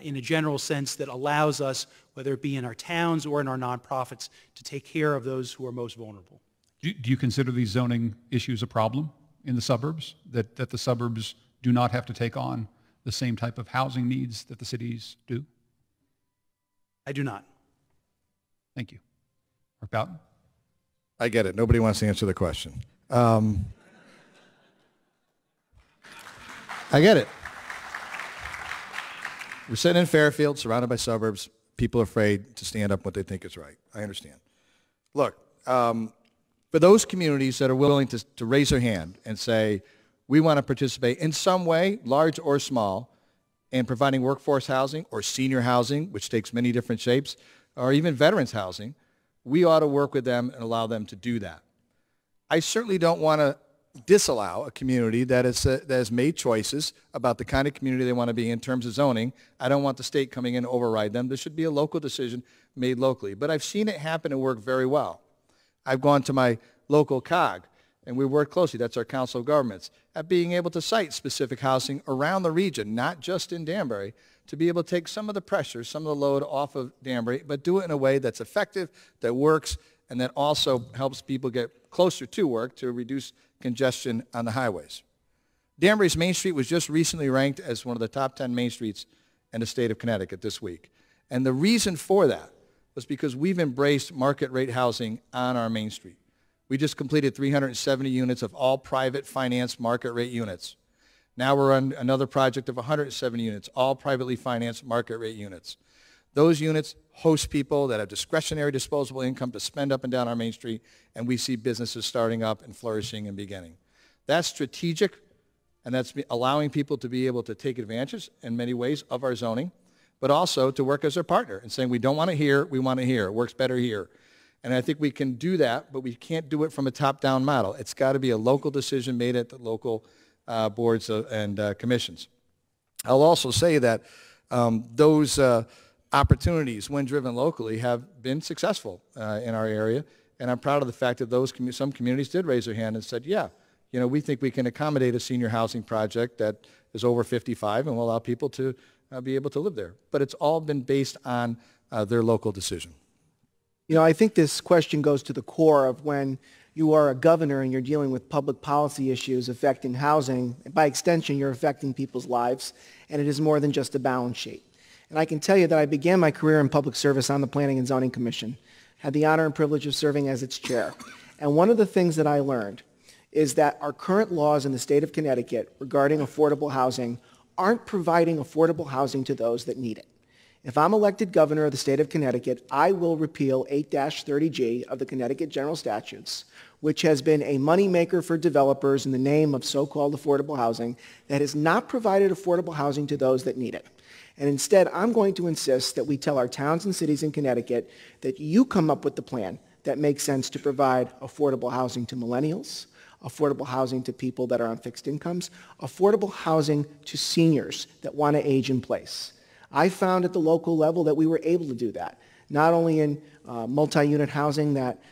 in a general sense that allows us, whether it be in our towns or in our nonprofits, to take care of those who are most vulnerable. Do you consider these zoning issues a problem in the suburbs, that the suburbs do not have to take on the same type of housing needs that the cities do? I do not. Thank you. Mark Boughton? I get it. Nobody wants to answer the question. I get it. We're sitting in Fairfield, surrounded by suburbs. People are afraid to stand up what they think is right. I understand. Look, for those communities that are willing to raise their hand and say, we want to participate in some way, large or small, in providing workforce housing or senior housing, which takes many different shapes, or even veterans housing, we ought to work with them and allow them to do that. I certainly don't want to disallow a community that has made choices about the kind of community they want to be in terms of zoning. I don't want the state coming in to override them. There should be a local decision made locally. But I've seen it happen and work very well. I've gone to my local COG, and we work closely, that's our Council of Governments, at being able to site specific housing around the region, not just in Danbury, to be able to take some of the pressure, some of the load off of Danbury, but do it in a way that's effective, that works, and that also helps people get closer to work to reduce congestion on the highways. Danbury's Main Street was just recently ranked as one of the top 10 main streets in the state of Connecticut this week. And the reason for that was because we've embraced market rate housing on our Main Street. We just completed 370 units of all private finance market rate units. Now we're on another project of 170 units, all privately financed market rate units. Those units host people that have discretionary disposable income to spend up and down our Main Street, and we see businesses starting up and flourishing and beginning. That's strategic, and that's allowing people to be able to take advantage in many ways of our zoning, but also to work as their partner and saying we don't want it here, we want it here. It works better here. And I think we can do that, but we can't do it from a top-down model. It's got to be a local decision made at the local boards and commissions. I'll also say that those opportunities, when driven locally, have been successful in our area, and I'm proud of the fact that some communities did raise their hand and said, yeah, you know, we think we can accommodate a senior housing project that is over 55 and will allow people to be able to live there. But it's all been based on their local decision. You know, I think this question goes to the core of when you are a governor and you're dealing with public policy issues affecting housing. By extension, you're affecting people's lives, and it is more than just a balance sheet. And I can tell you that I began my career in public service on the Planning and Zoning Commission, had the honor and privilege of serving as its chair. And one of the things that I learned is that our current laws in the state of Connecticut regarding affordable housing aren't providing affordable housing to those that need it. If I'm elected governor of the state of Connecticut, I will repeal 8-30G of the Connecticut General Statutes, which has been a moneymaker for developers in the name of so-called affordable housing that has not provided affordable housing to those that need it. And instead, I'm going to insist that we tell our towns and cities in Connecticut that you come up with the plan that makes sense to provide affordable housing to millennials, affordable housing to people that are on fixed incomes, affordable housing to seniors that want to age in place. I found at the local level that we were able to do that, not only in multi-unit housing that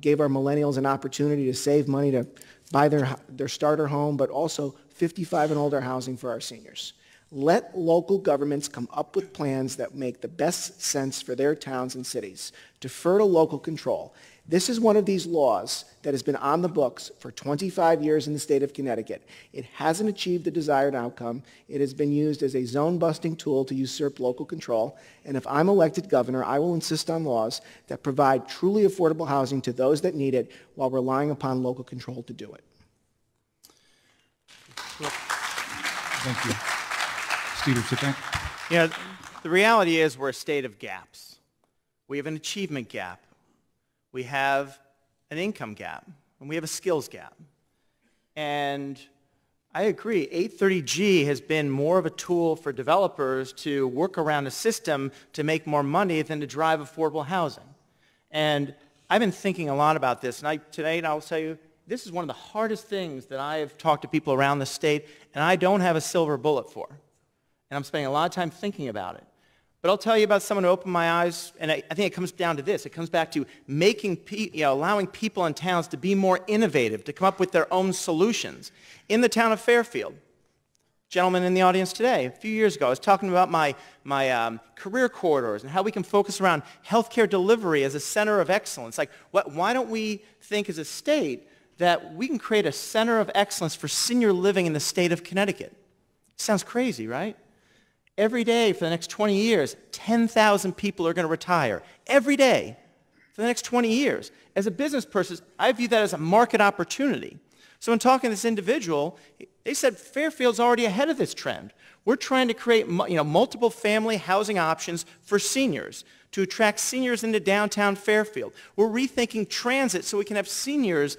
gave our millennials an opportunity to save money to buy their starter home, but also 55 and older housing for our seniors. Let local governments come up with plans that make the best sense for their towns and cities. Defer to local control. This is one of these laws that has been on the books for 25 years in the state of Connecticut. It hasn't achieved the desired outcome. It has been used as a zone-busting tool to usurp local control. And if I'm elected governor, I will insist on laws that provide truly affordable housing to those that need it while relying upon local control to do it. Thank you. Steve, sit back. You know, the reality is we're a state of gaps. We have an achievement gap. We have an income gap, and we have a skills gap. And I agree, 830G has been more of a tool for developers to work around a system to make more money than to drive affordable housing. And I've been thinking a lot about this, and today I'll tell you, this is one of the hardest things that I have talked to people around the state, and I don't have a silver bullet for. And I'm spending a lot of time thinking about it. But I'll tell you about someone who opened my eyes, and I think it comes down to this. It comes back to allowing people in towns to be more innovative, to come up with their own solutions. In the town of Fairfield, gentleman in the audience today, a few years ago, I was talking about my career corridors and how we can focus around healthcare delivery as a center of excellence. Like, why don't we think as a state that we can create a center of excellence for senior living in the state of Connecticut? Sounds crazy, right? Every day for the next 20 years, 10,000 people are going to retire. Every day for the next 20 years. As a business person, I view that as a market opportunity. So in talking to this individual, they said Fairfield's already ahead of this trend. We're trying to create multiple family housing options for seniors to attract seniors into downtown Fairfield. We're rethinking transit so we can have seniors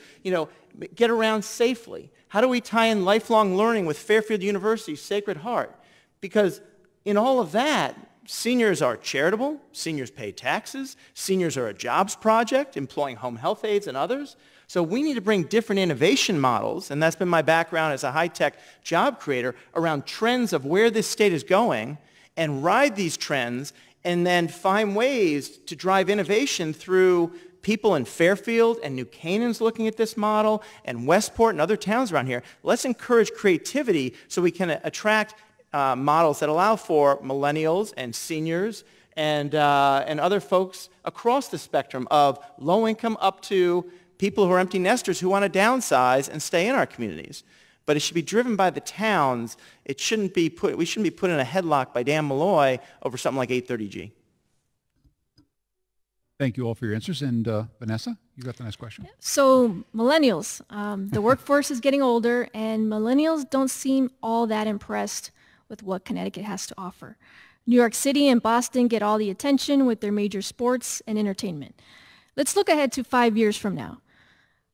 get around safely. How do we tie in lifelong learning with Fairfield University's Sacred Heart? Because in all of that, seniors are charitable, seniors pay taxes, seniors are a jobs project, employing home health aides and others. So we need to bring different innovation models, and that's been my background as a high-tech job creator, around trends of where this state is going, and ride these trends, and then find ways to drive innovation through people in Fairfield, and New Canaan's looking at this model, and Westport and other towns around here. Let's encourage creativity so we can attract models that allow for millennials and seniors and other folks across the spectrum of low income up to people who are empty nesters who want to downsize and stay in our communities. But it should be driven by the towns. We shouldn't be put in a headlock by Dan Malloy over something like 830G. Thank you all for your answers. And Vanessa, you got the next question. So millennials, the workforce is getting older, and millennials don't seem all that impressed with what Connecticut has to offer. New York City and Boston get all the attention with their major sports and entertainment. Let's look ahead to 5 years from now.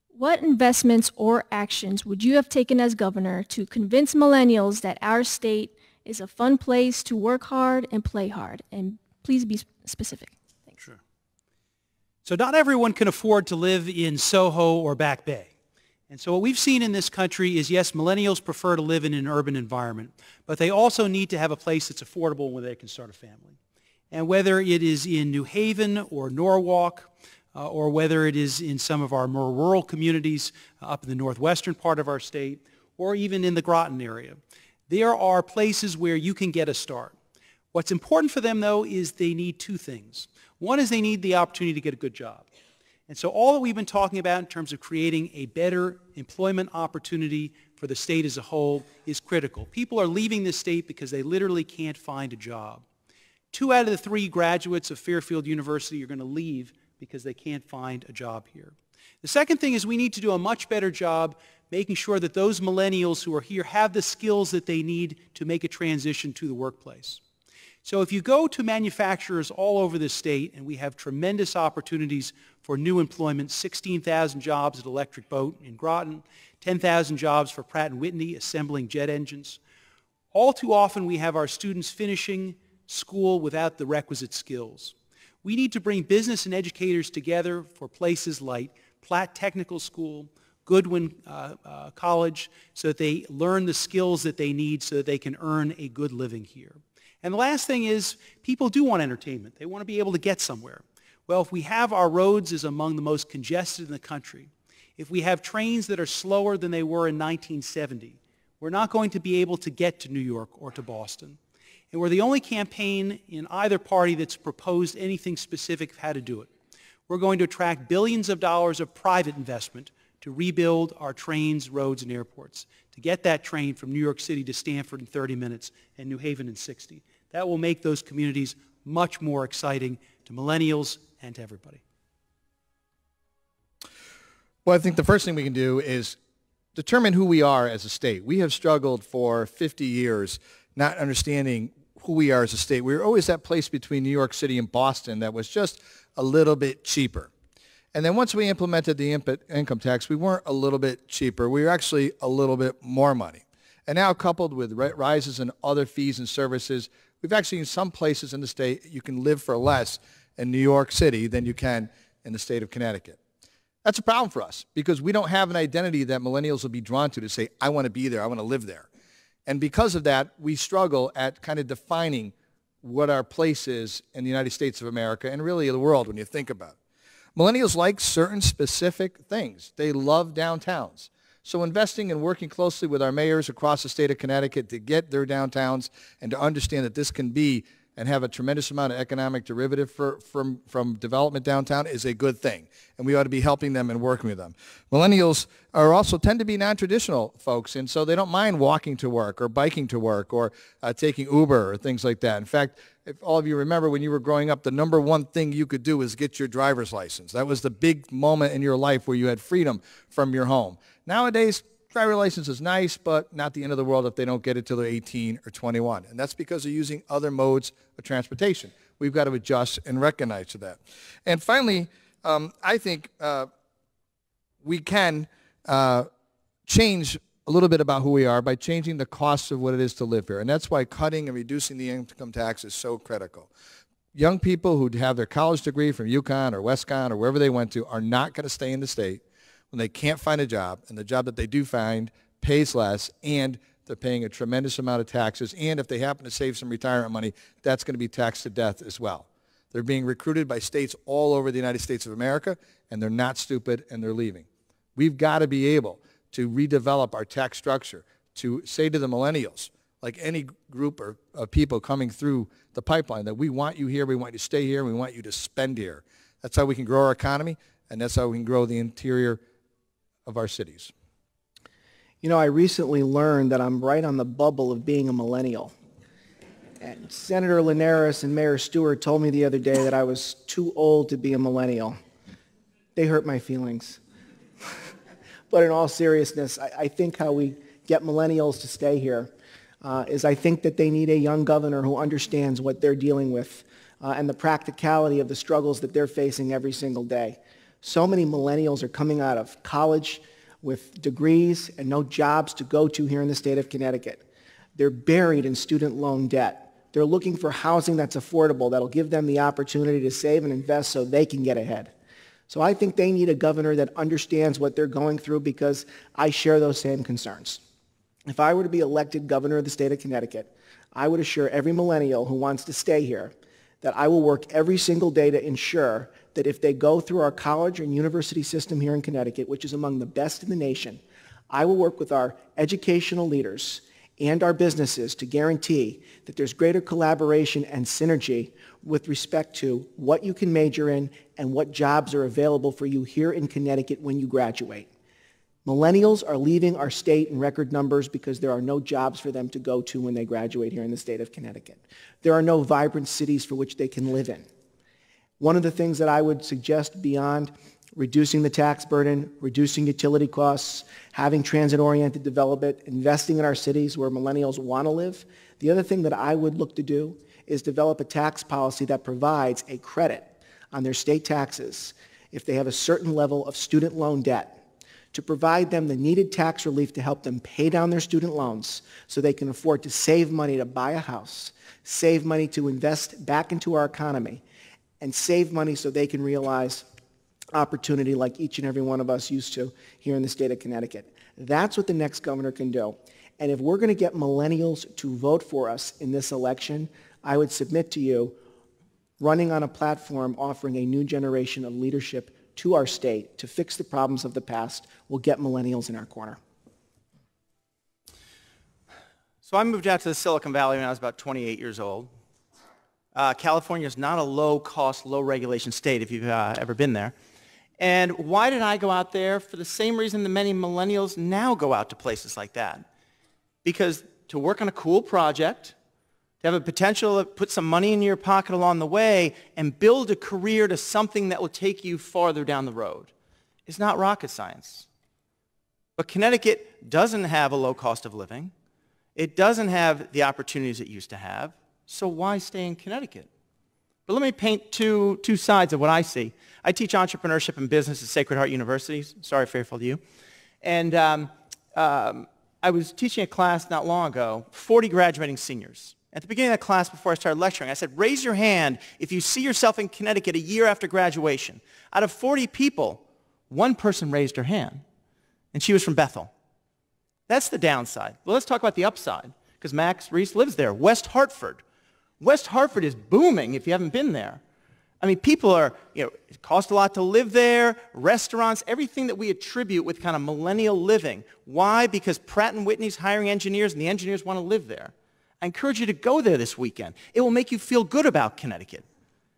What investments or actions would you have taken as governor to convince millennials that our state is a fun place to work hard and play hard? And please be specific. Thanks. Sure. So not everyone can afford to live in Soho or Back Bay. And so what we've seen in this country is, yes, millennials prefer to live in an urban environment, but they also need to have a place that's affordable where they can start a family. And whether it is in New Haven or Norwalk, or whether it is in some of our more rural communities up in the northwestern part of our state, or even in the Groton area, there are places where you can get a start. What's important for them, though, is they need two things. One is they need the opportunity to get a good job. And so all that we've been talking about in terms of creating a better employment opportunity for the state as a whole is critical. People are leaving this state because they literally can't find a job. 2 out of the 3 graduates of Fairfield University are going to leave because they can't find a job here. The second thing is we need to do a much better job making sure that those millennials who are here have the skills that they need to make a transition to the workplace. So if you go to manufacturers all over the state, and we have tremendous opportunities for new employment, 16,000 jobs at Electric Boat in Groton, 10,000 jobs for Pratt & Whitney assembling jet engines. All too often we have our students finishing school without the requisite skills. We need to bring business and educators together for places like Platt Technical School, Goodwin College, so that they learn the skills that they need so that they can earn a good living here. And the last thing is, people do want entertainment. They want to be able to get somewhere. Well, if we have our roads as among the most congested in the country, if we have trains that are slower than they were in 1970, we're not going to be able to get to New York or to Boston. And we're the only campaign in either party that's proposed anything specific of how to do it. We're going to attract billions of dollars of private investment to rebuild our trains, roads, and airports, to get that train from New York City to Stamford in 30 minutes and New Haven in 60. That will make those communities much more exciting to millennials and to everybody. Well, I think the first thing we can do is determine who we are as a state. We have struggled for 50 years not understanding who we are as a state. We were always that place between New York City and Boston that was just a little bit cheaper. And then once we implemented the income tax, we weren't a little bit cheaper. We were actually a little bit more money. And now coupled with rises in other fees and services, we've actually in some places in the state, you can live for less in New York City than you can in the state of Connecticut. That's a problem for us because we don't have an identity that millennials will be drawn to say, I want to be there, I want to live there. And because of that, we struggle at kind of defining what our place is in the United States of America and really the world when you think about it. Millennials like certain specific things. They love downtowns. So investing and working closely with our mayors across the state of Connecticut to get their downtowns and to understand that this can be and have a tremendous amount of economic derivative from development downtown is a good thing, and we ought to be helping them and working with them. Millennials are also tend to be non-traditional folks, and so they don't mind walking to work or biking to work or taking Uber or things like that. In fact, if all of you remember when you were growing up, the number one thing you could do was get your driver's license. That was the big moment in your life where you had freedom from your home. Nowadays, driver's license is nice, but not the end of the world if they don't get it till they're 18 or 21. And that's because they're using other modes of transportation. We've got to adjust and recognize to that. And finally, I think we can change a little bit about who we are by changing the cost of what it is to live here. And that's why cutting and reducing the income tax is so critical. Young people who have their college degree from UConn or WestConn or wherever they went to are not going to stay in the state when they can't find a job, and the job that they do find pays less, and they're paying a tremendous amount of taxes, and if they happen to save some retirement money, that's going to be taxed to death as well. They're being recruited by states all over the United States of America, and they're not stupid, and they're leaving. We've got to be able to redevelop our tax structure, to say to the millennials, like any group of people coming through the pipeline, that we want you here, we want you to stay here, we want you to spend here. That's how we can grow our economy, and that's how we can grow the interior of our cities. You know, I recently learned that I'm right on the bubble of being a millennial. And Senator Linares and Mayor Stewart told me the other day that I was too old to be a millennial. They hurt my feelings. But in all seriousness, I think how we get millennials to stay here is I think that they need a young governor who understands what they're dealing with and the practicality of the struggles that they're facing every single day. So many millennials are coming out of college with degrees and no jobs to go to here in the state of Connecticut. They're buried in student loan debt. They're looking for housing that's affordable, that'll give them the opportunity to save and invest so they can get ahead. So I think they need a governor that understands what they're going through, because I share those same concerns. If I were to be elected governor of the state of Connecticut, I would assure every millennial who wants to stay here that I will work every single day to ensure that if they go through our college and university system here in Connecticut, which is among the best in the nation, I will work with our educational leaders and our businesses to guarantee that there's greater collaboration and synergy with respect to what you can major in and what jobs are available for you here in Connecticut when you graduate. Millennials are leaving our state in record numbers because there are no jobs for them to go to when they graduate here in the state of Connecticut. There are no vibrant cities for which they can live in. One of the things that I would suggest beyond reducing the tax burden, reducing utility costs, having transit-oriented development, investing in our cities where millennials want to live, the other thing that I would look to do is develop a tax policy that provides a credit on their state taxes if they have a certain level of student loan debt, to provide them the needed tax relief to help them pay down their student loans so they can afford to save money to buy a house, save money to invest back into our economy, and save money so they can realize opportunity like each and every one of us used to here in the state of Connecticut. That's what the next governor can do. And if we're going to get millennials to vote for us in this election, I would submit to you running on a platform offering a new generation of leadership to our state to fix the problems of the past will get millennials in our corner. So I moved out to the Silicon Valley when I was about 28 years old. California is not a low-cost, low-regulation state if you've ever been there. And why did I go out there? For the same reason that many millennials now go out to places like that. Because to work on a cool project, to have a potential to put some money in your pocket along the way and build a career to something that will take you farther down the road is not rocket science. But Connecticut doesn't have a low cost of living. It doesn't have the opportunities it used to have. So why stay in Connecticut? But let me paint two sides of what I see. I teach entrepreneurship and business at Sacred Heart University. Sorry, Fairfield, you. And I was teaching a class not long ago, 40 graduating seniors. At the beginning of that class, before I started lecturing, I said, raise your hand if you see yourself in Connecticut a year after graduation. Out of 40 people, one person raised her hand, and she was from Bethel. That's the downside. Well, let's talk about the upside, because Max Reese lives there. West Hartford. West Hartford is booming if you haven't been there. I mean, people are, it costs a lot to live there, restaurants, everything that we attribute with kind of millennial living. Why? Because Pratt & Whitney's hiring engineers, and the engineers want to live there. I encourage you to go there this weekend. It will make you feel good about Connecticut.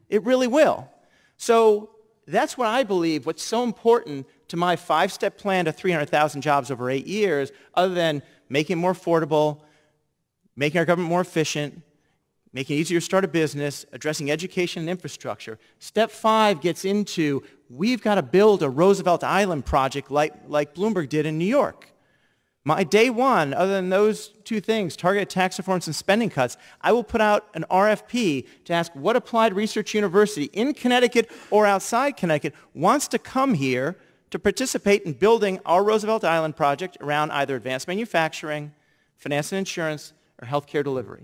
It really will. So that's what I believe, what's so important to my 5-step plan to 300,000 jobs over 8 years, other than making it more affordable, making our government more efficient, making it easier to start a business, addressing education and infrastructure. Step 5 gets into, we've got to build a Roosevelt Island project like Bloomberg did in New York. My day one, other than those two things, targeted tax reforms and spending cuts, I will put out an RFP to ask what applied research university in Connecticut or outside Connecticut wants to come here to participate in building our Roosevelt Island project around either advanced manufacturing, finance and insurance, or healthcare delivery.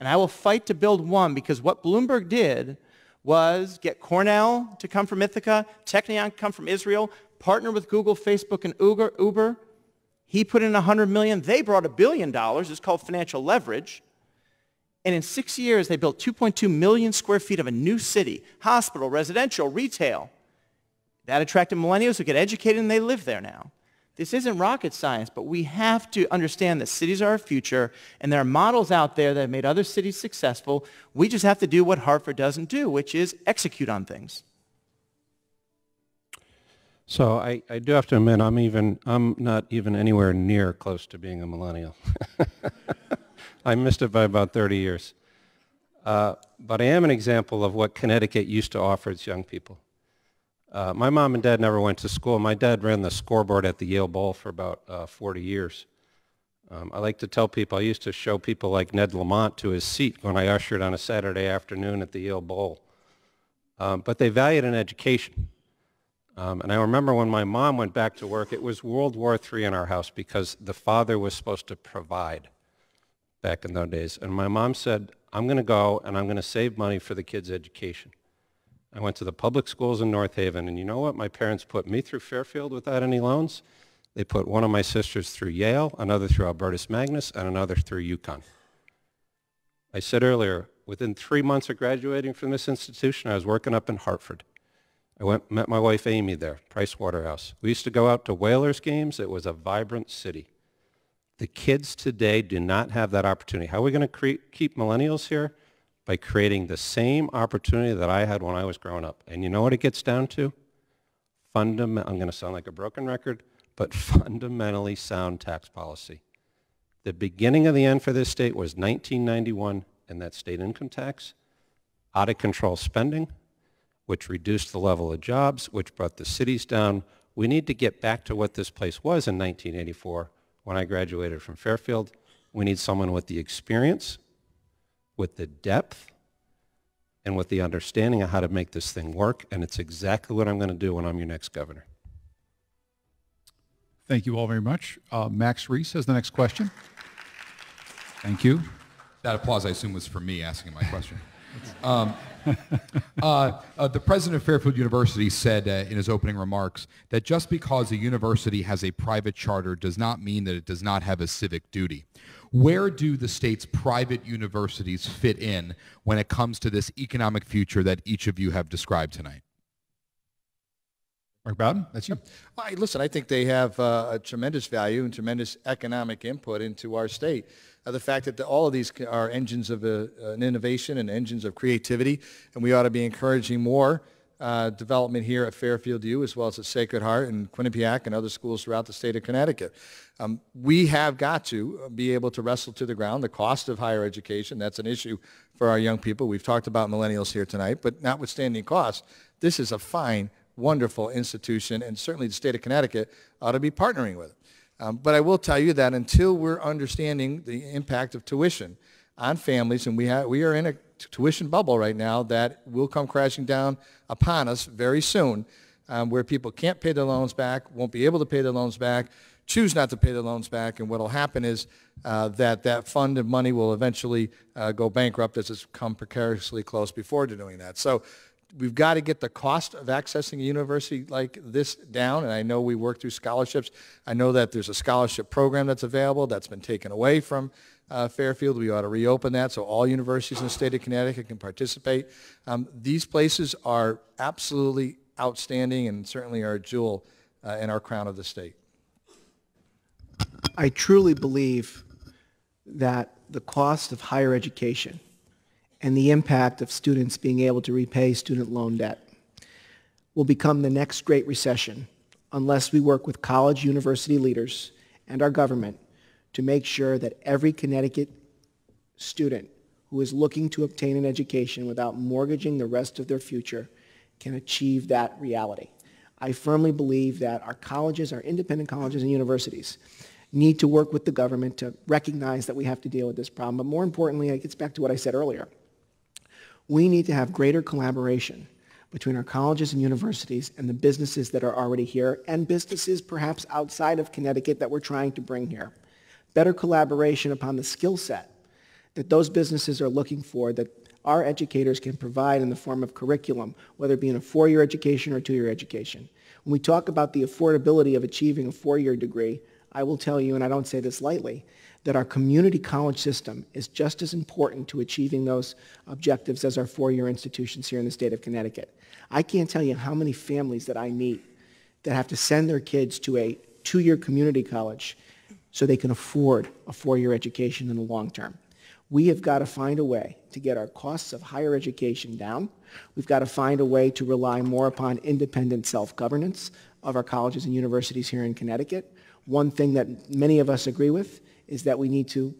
And I will fight to build one, because what Bloomberg did was get Cornell to come from Ithaca, Technion to come from Israel, partner with Google, Facebook, and Uber. He put in $100 million. They brought $1 billion. It's called financial leverage. And in 6 years, they built 2.2 million square feet of a new city, hospital, residential, retail. That attracted millennials who get educated, and they live there now. This isn't rocket science, but we have to understand that cities are our future, and there are models out there that have made other cities successful. We just have to do what Hartford doesn't do, which is execute on things. So I do have to admit, I'm not even anywhere near close to being a millennial. I missed it by about 30 years. But I am an example of what Connecticut used to offer its young people. My mom and dad never went to school. My dad ran the scoreboard at the Yale Bowl for about 40 years. I like to tell people, I used to show people like Ned Lamont to his seat when I ushered on a Saturday afternoon at the Yale Bowl. But they valued an education. And I remember when my mom went back to work, it was World War III in our house, because the father was supposed to provide back in those days. And my mom said, I'm going to go and I'm going to save money for the kids' education. I went to the public schools in North Haven, and you know what? My parents put me through Fairfield without any loans. They put one of my sisters through Yale, another through Albertus Magnus, and another through UConn. I said earlier, within 3 months of graduating from this institution, I was working up in Hartford. I met my wife Amy there, Price Waterhouse. We used to go out to Whalers games. It was a vibrant city. The kids today do not have that opportunity. How are we going to keep millennials here? By creating the same opportunity that I had when I was growing up. And you know what it gets down to? I'm going to sound like a broken record, but fundamentally sound tax policy. The beginning of the end for this state was 1991 and that state income tax, out of control spending, which reduced the level of jobs, which brought the cities down. We need to get back to what this place was in 1984 when I graduated from Fairfield. We need someone with the experience, with the depth, and with the understanding of how to make this thing work, and it's exactly what I'm going to do when I'm your next governor. Thank you all very much. Max Reese has the next question. Thank you. That applause, I assume, was for me asking my question. The president of Fairfield University said in his opening remarks that just because a university has a private charter does not mean that it does not have a civic duty. Where do the state's private universities fit in when it comes to this economic future that each of you have described tonight? Mark Boughton, that's you. Listen, I think they have a tremendous value and tremendous economic input into our state. The fact that all of these are engines of an innovation and engines of creativity, and we ought to be encouraging more development here at Fairfield U, as well as at Sacred Heart and Quinnipiac and other schools throughout the state of Connecticut. We have got to be able to wrestle to the ground the cost of higher education. That's an issue for our young people. We've talked about millennials here tonight, but notwithstanding cost, this is a fine, wonderful institution, and certainly the state of Connecticut ought to be partnering with it. But I will tell you that until we're understanding the impact of tuition on families, and we are in a tuition bubble right now that will come crashing down upon us very soon, where people can't pay their loans back, won't be able to pay their loans back, choose not to pay their loans back, and what will happen is that fund of money will eventually go bankrupt as it's come precariously close before to doing that. So we've got to get the cost of accessing a university like this down, and I know we work through scholarships. I know that there's a scholarship program that's available that's been taken away from Fairfield. We ought to reopen that so all universities in the state of Connecticut can participate. These places are absolutely outstanding and certainly are a jewel in our crown of the state. I truly believe that the cost of higher education and the impact of students being able to repay student loan debt will become the next Great Recession unless we work with college university leaders and our government to make sure that every Connecticut student who is looking to obtain an education without mortgaging the rest of their future can achieve that reality. I firmly believe that our colleges, our independent colleges and universities, need to work with the government to recognize that we have to deal with this problem. But more importantly, it gets back to what I said earlier. We need to have greater collaboration between our colleges and universities and the businesses that are already here and businesses perhaps outside of Connecticut that we're trying to bring here. Better collaboration upon the skill set that those businesses are looking for that our educators can provide in the form of curriculum, whether it be in a 4-year education or 2-year education. When we talk about the affordability of achieving a 4-year degree, I will tell you, and I don't say this lightly, that our community college system is just as important to achieving those objectives as our 4-year institutions here in the state of Connecticut. I can't tell you how many families that I meet that have to send their kids to a 2-year community college so they can afford a 4-year education in the long term. We have got to find a way to get our costs of higher education down. We've got to find a way to rely more upon independent self-governance of our colleges and universities here in Connecticut. One thing that many of us agree with is that we need to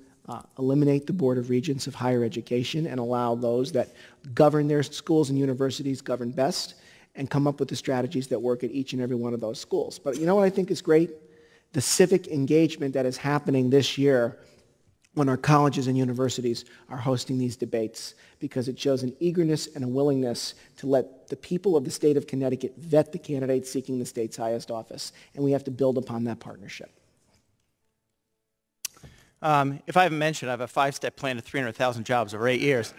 eliminate the Board of Regents of higher education and allow those that govern their schools and universities govern best and come up with the strategies that work at each and every one of those schools. But you know what I think is great? The civic engagement that is happening this year when our colleges and universities are hosting these debates, because it shows an eagerness and a willingness to let the people of the state of Connecticut vet the candidates seeking the state's highest office, and we have to build upon that partnership. If I haven't mentioned, I have a 5-step plan to 300,000 jobs over 8 years.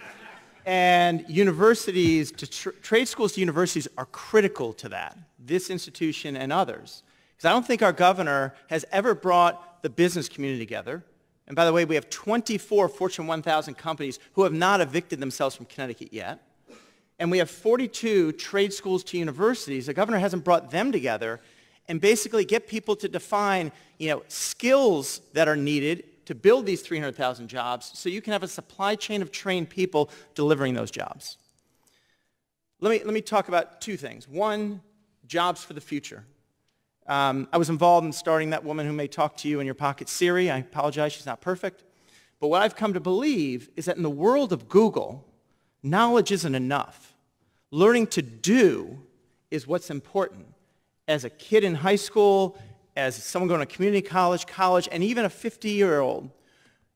And universities, trade schools to universities are critical to that, this institution and others. Because I don't think our governor has ever brought the business community together. And by the way, we have 24 Fortune 1000 companies who have not evicted themselves from Connecticut yet. And we have 42 trade schools to universities. The governor hasn't brought them together and basically get people to define, skills that are needed to build these 300,000 jobs so you can have a supply chain of trained people delivering those jobs. Let me talk about 2 things. One, jobs for the future. I was involved in starting That Woman Who May Talk to You in Your Pocket Siri. I apologize, she's not perfect. But what I've come to believe is that in the world of Google, knowledge isn't enough. Learning to do is what's important. As a kid in high school, as someone going to community college, and even a 50-year-old,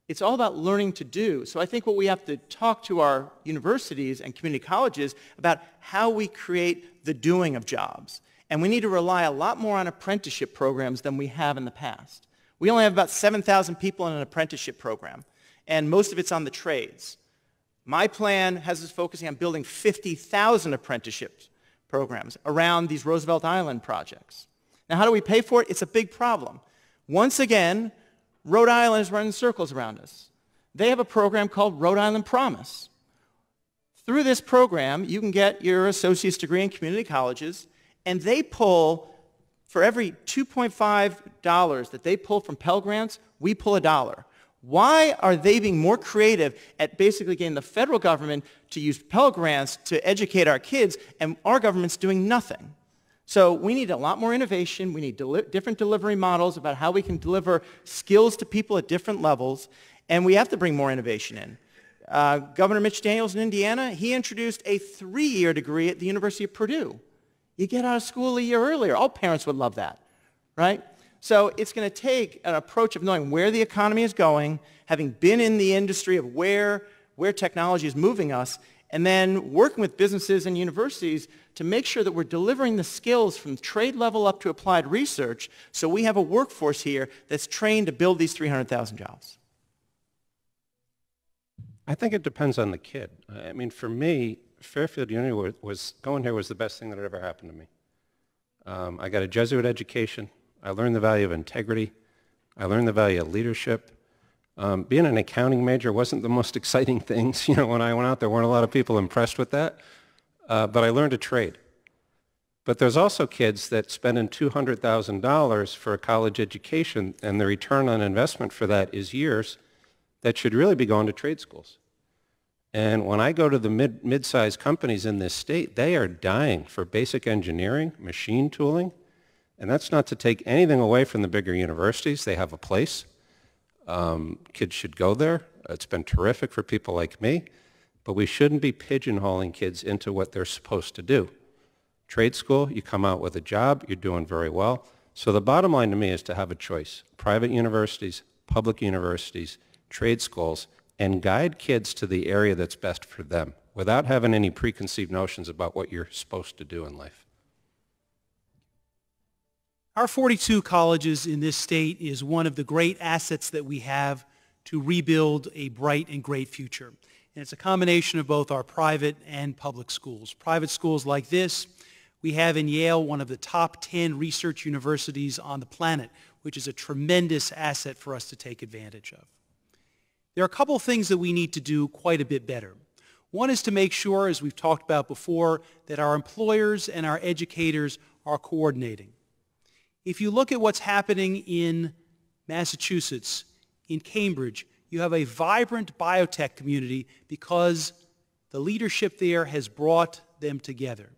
it's all about learning to do. So I think what we have to talk to our universities and community colleges about how we create the doing of jobs. And we need to rely a lot more on apprenticeship programs than we have in the past. We only have about 7,000 people in an apprenticeship program, and most of it's on the trades. My plan has us focusing on building 50,000 apprenticeship programs around these Roosevelt Island projects. Now, how do we pay for it? It's a big problem. Once again, Rhode Island is running circles around us. They have a program called Rhode Island Promise. Through this program, you can get your associate's degree in community colleges, and they pull, for every $2.5 that they pull from Pell Grants, we pull $1. Why are they being more creative at basically getting the federal government to use Pell Grants to educate our kids, and our government's doing nothing? So we need a lot more innovation. We need different delivery models about how we can deliver skills to people at different levels, and we have to bring more innovation in. Governor Mitch Daniels in Indiana, he introduced a 3-year degree at the University of Purdue. You get out of school a year earlier. All parents would love that, right? So it's going to take an approach of knowing where the economy is going, having been in the industry of where technology is moving us, and then working with businesses and universities to make sure that we're delivering the skills from trade level up to applied research so we have a workforce here that's trained to build these 300,000 jobs. I think it depends on the kid. I mean, for me, Fairfield Uni going here was the best thing that had ever happened to me. I got a Jesuit education. I learned the value of integrity. I learned the value of leadership. Being an accounting major wasn't the most exciting things. When I went out, there weren't a lot of people impressed with that. But I learned a trade. But there's also kids that spend in $200,000 for a college education, and the return on investment for that is years. that should really be going to trade schools. And when I go to the mid-sized companies in this state, they are dying for basic engineering, machine tooling, and that's not to take anything away from the bigger universities. They have a place. Kids should go there. It's been terrific for people like me, but we shouldn't be pigeonholing kids into what they're supposed to do. Trade school, you come out with a job, you're doing very well. So the bottom line to me is to have a choice. Private universities, public universities, trade schools, and guide kids to the area that's best for them without having any preconceived notions about what you're supposed to do in life. Our 42 colleges in this state is one of the great assets that we have to rebuild a bright and great future. And it's a combination of both our private and public schools. Private schools like this, we have in Yale one of the top 10 research universities on the planet, which is a tremendous asset for us to take advantage of. There are a couple of things that we need to do quite a bit better. One is to make sure, as we've talked about before, that our employers and our educators are coordinating. If you look at what's happening in Massachusetts, in Cambridge, you have a vibrant biotech community because the leadership there has brought them together.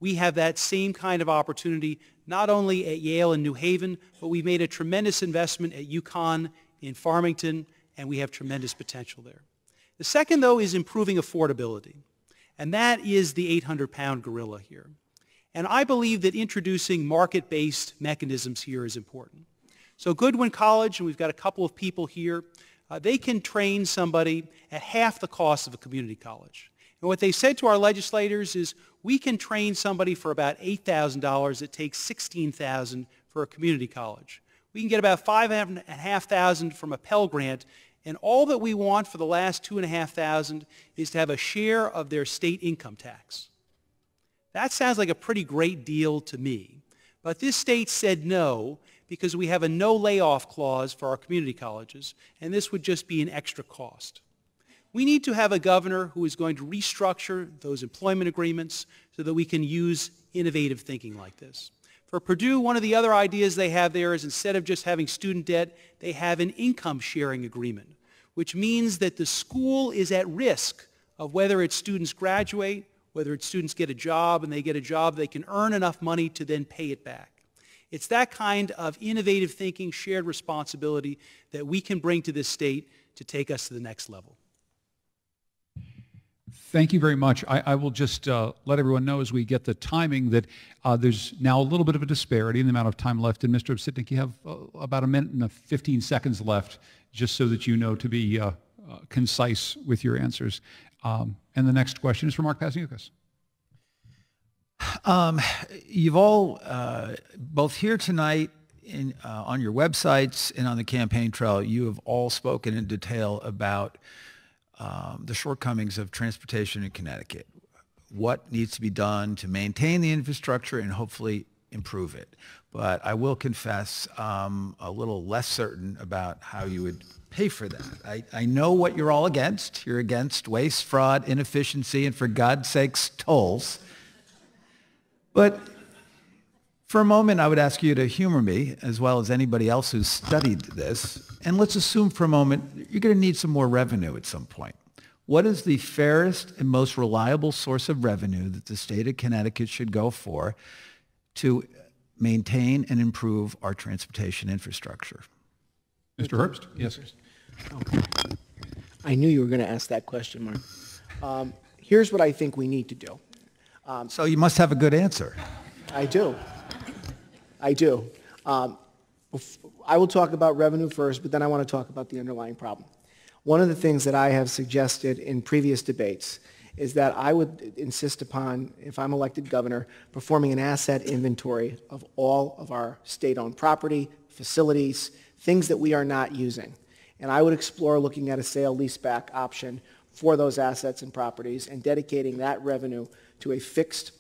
We have that same kind of opportunity not only at Yale and New Haven, but we've made a tremendous investment at UConn, in Farmington, and we have tremendous potential there. The second, though, is improving affordability, and that is the 800-pound gorilla here. And I believe that introducing market-based mechanisms here is important. So Goodwin College, and we've got a couple of people here, they can train somebody at half the cost of a community college. And what they said to our legislators is, we can train somebody for about $8,000. It takes $16,000 for a community college. We can get about $5,500 from a Pell Grant, and all that we want for the last $2,500 is to have a share of their state income tax. That sounds like a pretty great deal to me. But this state said no because we have a no layoff clause for our community colleges, and this would just be an extra cost. We need to have a governor who is going to restructure those employment agreements so that we can use innovative thinking like this. For Purdue, one of the other ideas they have there is instead of just having student debt, they have an income sharing agreement, which means that the school is at risk of whether its students graduate, whether its students get a job, and they get a job, they can earn enough money to then pay it back. It's that kind of innovative thinking, shared responsibility that we can bring to this state to take us to the next level. Thank you very much. I will just let everyone know as we get the timing that there's now a little bit of a disparity in the amount of time left. And Mr. Obstinik, you have about a minute and 15 seconds left, just so that you know to be concise with your answers. And the next question is from Mark Pasniukas. You've all, both here tonight on your websites and on the campaign trail, you have all spoken in detail about the shortcomings of transportation in Connecticut, what needs to be done to maintain the infrastructure and hopefully improve it. But I will confess I'm a little less certain about how you would pay for that. I know what you're all against. You're against waste, fraud, inefficiency, and for God's sakes, tolls. But for a moment, I would ask you to humor me, as well as anybody else who's studied this. And let's assume for a moment you're going to need some more revenue at some point. What is the fairest and most reliable source of revenue that the state of Connecticut should go for to maintain and improve our transportation infrastructure? Mr. Herbst? Yes. Okay. I knew you were going to ask that question, Mark. Here's what I think we need to do. So you must have a good answer. I do. I do. I will talk about revenue first, but then I want to talk about the underlying problem. One of the things that I have suggested in previous debates is that I would insist upon, if I'm elected governor, performing an asset inventory of all of our state-owned property, facilities, things that we are not using. And I would explore looking at a sale-leaseback option for those assets and properties and dedicating that revenue to a fixed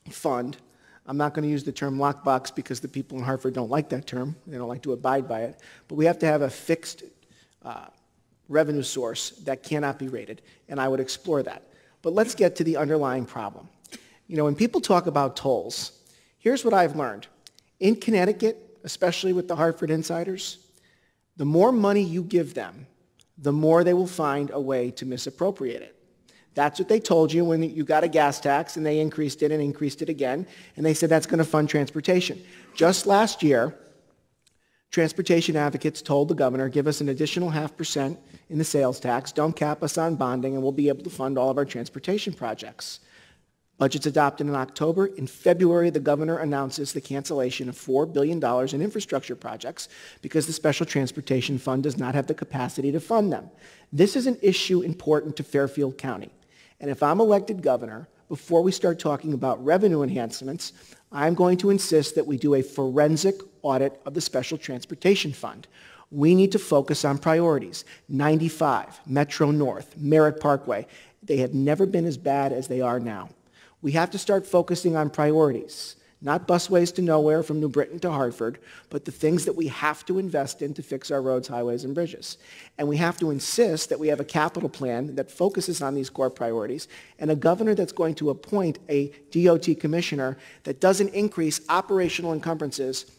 fund. I'm not going to use the term lockbox because the people in Hartford don't like that term. They don't like to abide by it. But we have to have a fixed revenue source that cannot be rated, and I would explore that. But let's get to the underlying problem. You know, when people talk about tolls, here's what I've learned. In Connecticut, especially with the Hartford insiders, the more money you give them, the more they will find a way to misappropriate it. That's what they told you when you got a gas tax and they increased it and increased it again, and they said that's going to fund transportation. Just last year, transportation advocates told the governor, give us an additional 0.5% in the sales tax, don't cap us on bonding, and we'll be able to fund all of our transportation projects. Budget's adopted in October. In February, the governor announces the cancellation of $4 billion in infrastructure projects because the Special Transportation Fund does not have the capacity to fund them. This is an issue important to Fairfield County. And if I'm elected governor, before we start talking about revenue enhancements, I'm going to insist that we do a forensic audit of the Special Transportation Fund. We need to focus on priorities. 95, Metro North, Merritt Parkway, they have never been as bad as they are now. We have to start focusing on priorities, not busways to nowhere from New Britain to Hartford, but the things that we have to invest in to fix our roads, highways, and bridges. And we have to insist that we have a capital plan that focuses on these core priorities and a governor that's going to appoint a DOT commissioner that doesn't increase operational encumbrances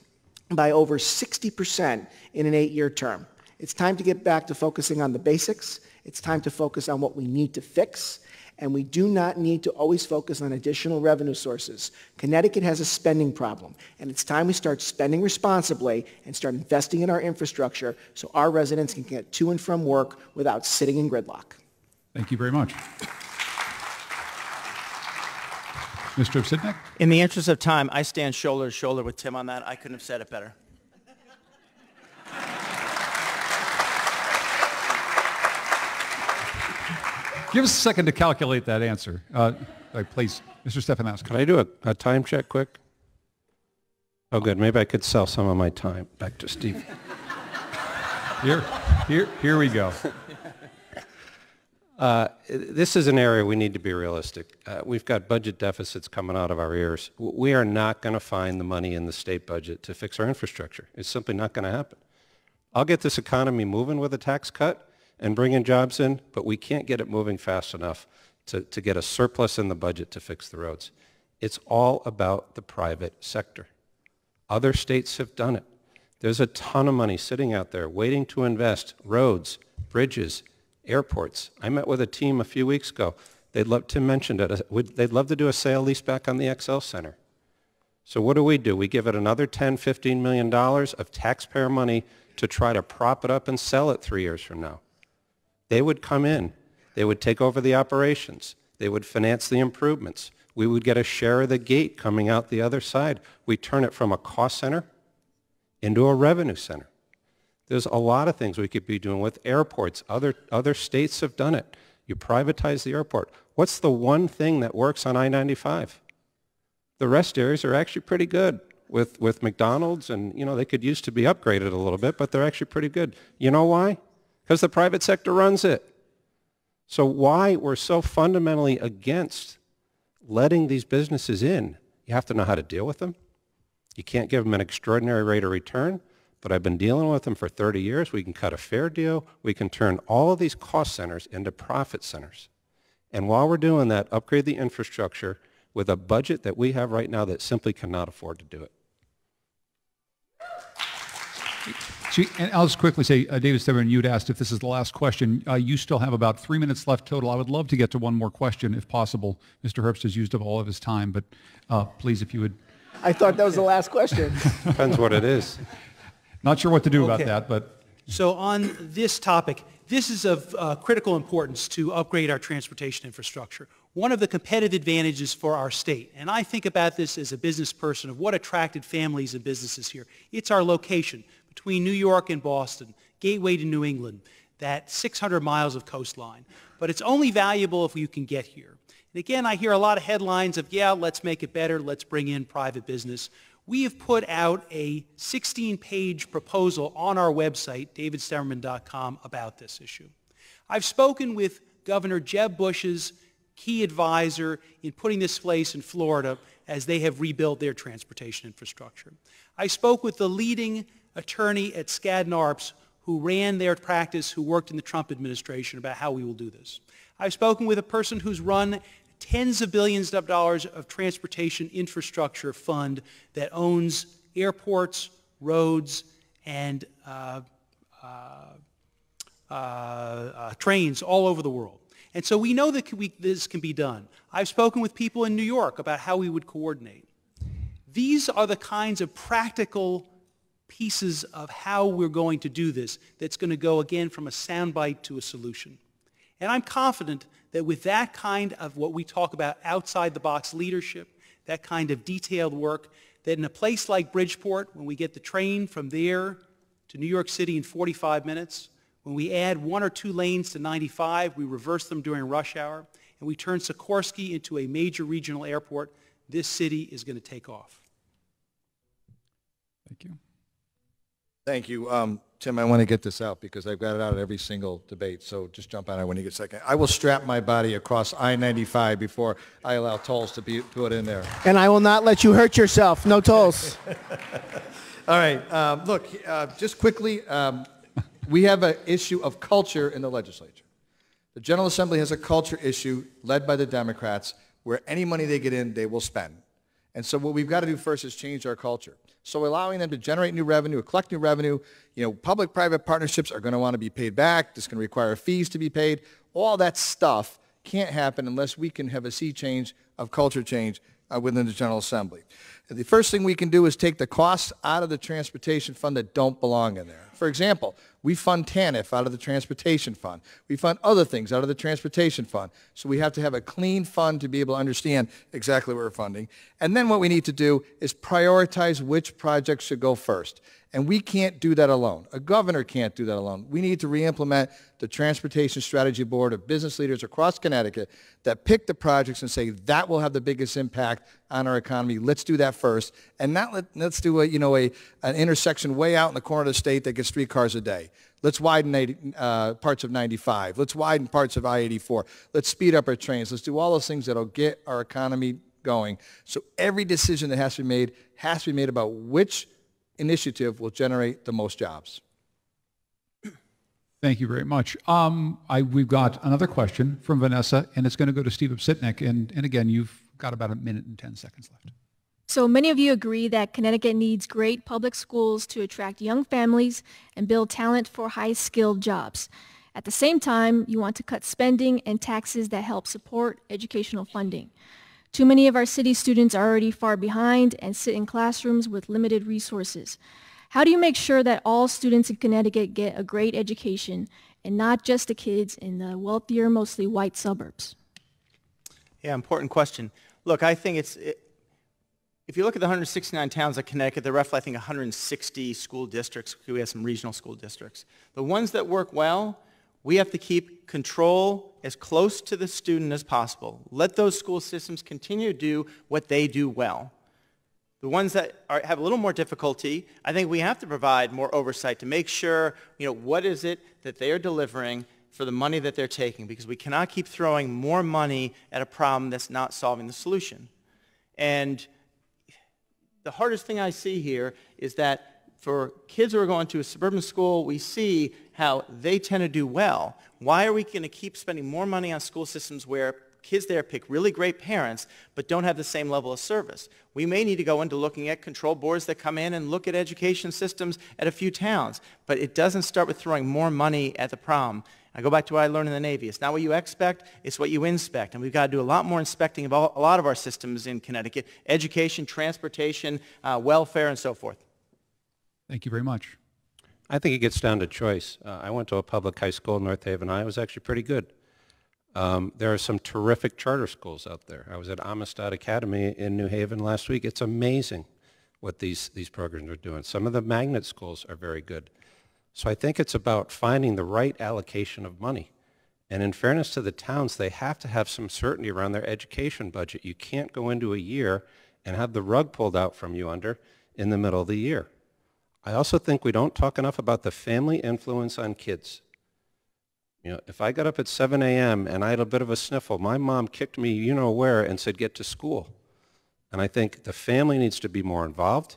by over 60% in an 8-year term. It's time to get back to focusing on the basics. It's time to focus on what we need to fix. And we do not need to always focus on additional revenue sources. Connecticut has a spending problem, and it's time we start spending responsibly and start investing in our infrastructure so our residents can get to and from work without sitting in gridlock. Thank you very much. Mr. Obstinik? In the interest of time, I stand shoulder to shoulder with Tim on that. I couldn't have said it better. Give us a second to calculate that answer. Please, Mr. Stefanowski. Can I do a time check quick? Oh, good. Maybe I could sell some of my time back to Steve. Here we go. This is an area we need to be realistic. We've got budget deficits coming out of our ears. We are not going to find the money in the state budget to fix our infrastructure. It's simply not going to happen. I'll get this economy moving with a tax cut and bringing jobs in, but we can't get it moving fast enough to get a surplus in the budget to fix the roads. It's all about the private sector. Other states have done it. There's a ton of money sitting out there waiting to invest, roads, bridges, airports. I met with a team a few weeks ago. Tim mentioned it. They'd love to do a sale leaseback on the XL Center. So what do? We give it another $10, $15 million of taxpayer money to try to prop it up and sell it 3 years from now. They would come in. They would take over the operations. They would finance the improvements. We would get a share of the gate coming out the other side. We turn it from a cost center into a revenue center. There's a lot of things we could be doing with airports. Other states have done it. You privatize the airport. What's the one thing that works on I-95? The rest areas are actually pretty good with McDonald's, and they could used to be upgraded a little bit, but they're actually pretty good. You know why? Because the private sector runs it. So why we're so fundamentally against letting these businesses in, you have to know how to deal with them. You can't give them an extraordinary rate of return, but I've been dealing with them for 30 years. We can cut a fair deal. We can turn all of these cost centers into profit centers. And while we're doing that, upgrade the infrastructure with a budget that we have right now that simply cannot afford to do it. And I'll just quickly say, David Stemerman, you'd asked if this is the last question. You still have about 3 minutes left total. I would love to get to one more question if possible. Mr. Herbst has used up all of his time, but please, if you would. I thought that was the last question. Depends what it is. Not sure what to do about that, but. So on this topic, this is of critical importance to upgrade our transportation infrastructure. One of the competitive advantages for our state, and I think about this as a business person of what attracted families and businesses here, it's our location between New York and Boston, gateway to New England, that 600 miles of coastline. But it's only valuable if you can get here. And again, I hear a lot of headlines of, yeah, let's make it better, let's bring in private business. We have put out a 16-page proposal on our website, davidstemerman.com, about this issue. I've spoken with Governor Jeb Bush's key advisor in putting this place in Florida as they have rebuilt their transportation infrastructure. I spoke with the leading attorney at Skadden Arps who ran their practice, who worked in the Trump administration, about how we will do this. I've spoken with a person who's run tens of billions of dollars of transportation infrastructure fund that owns airports, roads, and trains all over the world. And so we know that this can be done. I've spoken with people in New York about how we would coordinate. These are the kinds of practical pieces of how we're going to do this that's going to go, again, from a soundbite to a solution. And I'm confident that with that kind of what we talk about outside-the-box leadership, that kind of detailed work, that in a place like Bridgeport, when we get the train from there to New York City in 45 minutes, when we add 1 or 2 lanes to 95, we reverse them during rush hour, and we turn Sikorsky into a major regional airport, this city is going to take off. Thank you. Thank you. Tim, I want to get this out because I've got it out at every single debate, so just jump on it when you get a second. I will strap my body across I-95 before I allow tolls to be put in there. And I will not let you hurt yourself. No tolls. All right. Look, just quickly, we have an issue of culture in the legislature. The General Assembly has a culture issue led by the Democrats where any money they get in, they will spend. And so what we've got to do first is change our culture. So allowing them to generate new revenue, collect new revenue, public-private partnerships are going to want to be paid back. It's going to require fees to be paid. All that stuff can't happen unless we can have a sea change of culture change within the General Assembly. And the first thing we can do is take the costs out of the transportation fund that don't belong in there. For example, we fund TANF out of the transportation fund. We fund other things out of the transportation fund. So we have to have a clean fund to be able to understand exactly what we're funding. And then what we need to do is prioritize which projects should go first. And we can't do that alone. A governor can't do that alone. We need to re-implement the Transportation Strategy Board of business leaders across Connecticut that pick the projects and say that will have the biggest impact on our economy. Let's do that first. And not let's do an intersection way out in the corner of the state that gets 3 cars a day. Let's widen parts of 95. Let's widen parts of I-84. Let's speed up our trains. Let's do all those things that will get our economy going. So every decision that has to be made about which initiative will generate the most jobs. Thank you very much. We've got another question from Vanessa, and it's going to go to Steve Obstinik. And again, you've got about 1 minute and 10 seconds left. So many of you agree that Connecticut needs great public schools to attract young families and build talent for high-skilled jobs. At the same time, you want to cut spending and taxes that help support educational funding. Too many of our city students are already far behind and sit in classrooms with limited resources. How do you make sure that all students in Connecticut get a great education and not just the kids in the wealthier, mostly white suburbs? Yeah, important question. Look, I think if you look at the 169 towns of Connecticut, there are roughly, I think, 160 school districts. We have some regional school districts. The ones that work well, we have to keep control as close to the student as possible. Let those school systems continue to do what they do well. The ones that have a little more difficulty, I think we have to provide more oversight to make sure, what is it that they are delivering for the money that they're taking, because we cannot keep throwing more money at a problem that's not solving the solution. And the hardest thing I see here is that for kids who are going to a suburban school, we see how they tend to do well. Why are we going to keep spending more money on school systems where kids there pick really great parents but don't have the same level of service? We may need to go into looking at control boards that come in and look at education systems at a few towns, but it doesn't start with throwing more money at the problem. I go back to what I learned in the Navy. It's not what you expect, it's what you inspect. And we've got to do a lot more inspecting of a lot of our systems in Connecticut: education, transportation, welfare, and so forth. Thank you very much. I think it gets down to choice. I went to a public high school in North Haven. It was actually pretty good. There are some terrific charter schools out there. I was at Amistad Academy in New Haven last week. It's amazing what these programs are doing. Some of the magnet schools are very good. So I think it's about finding the right allocation of money. And in fairness to the towns, they have to have some certainty around their education budget. You can't go into a year and have the rug pulled out from you in the middle of the year. I also think we don't talk enough about the family influence on kids. If I got up at 7 a.m. and I had a bit of a sniffle, my mom kicked me where and said, get to school. And I think the family needs to be more involved.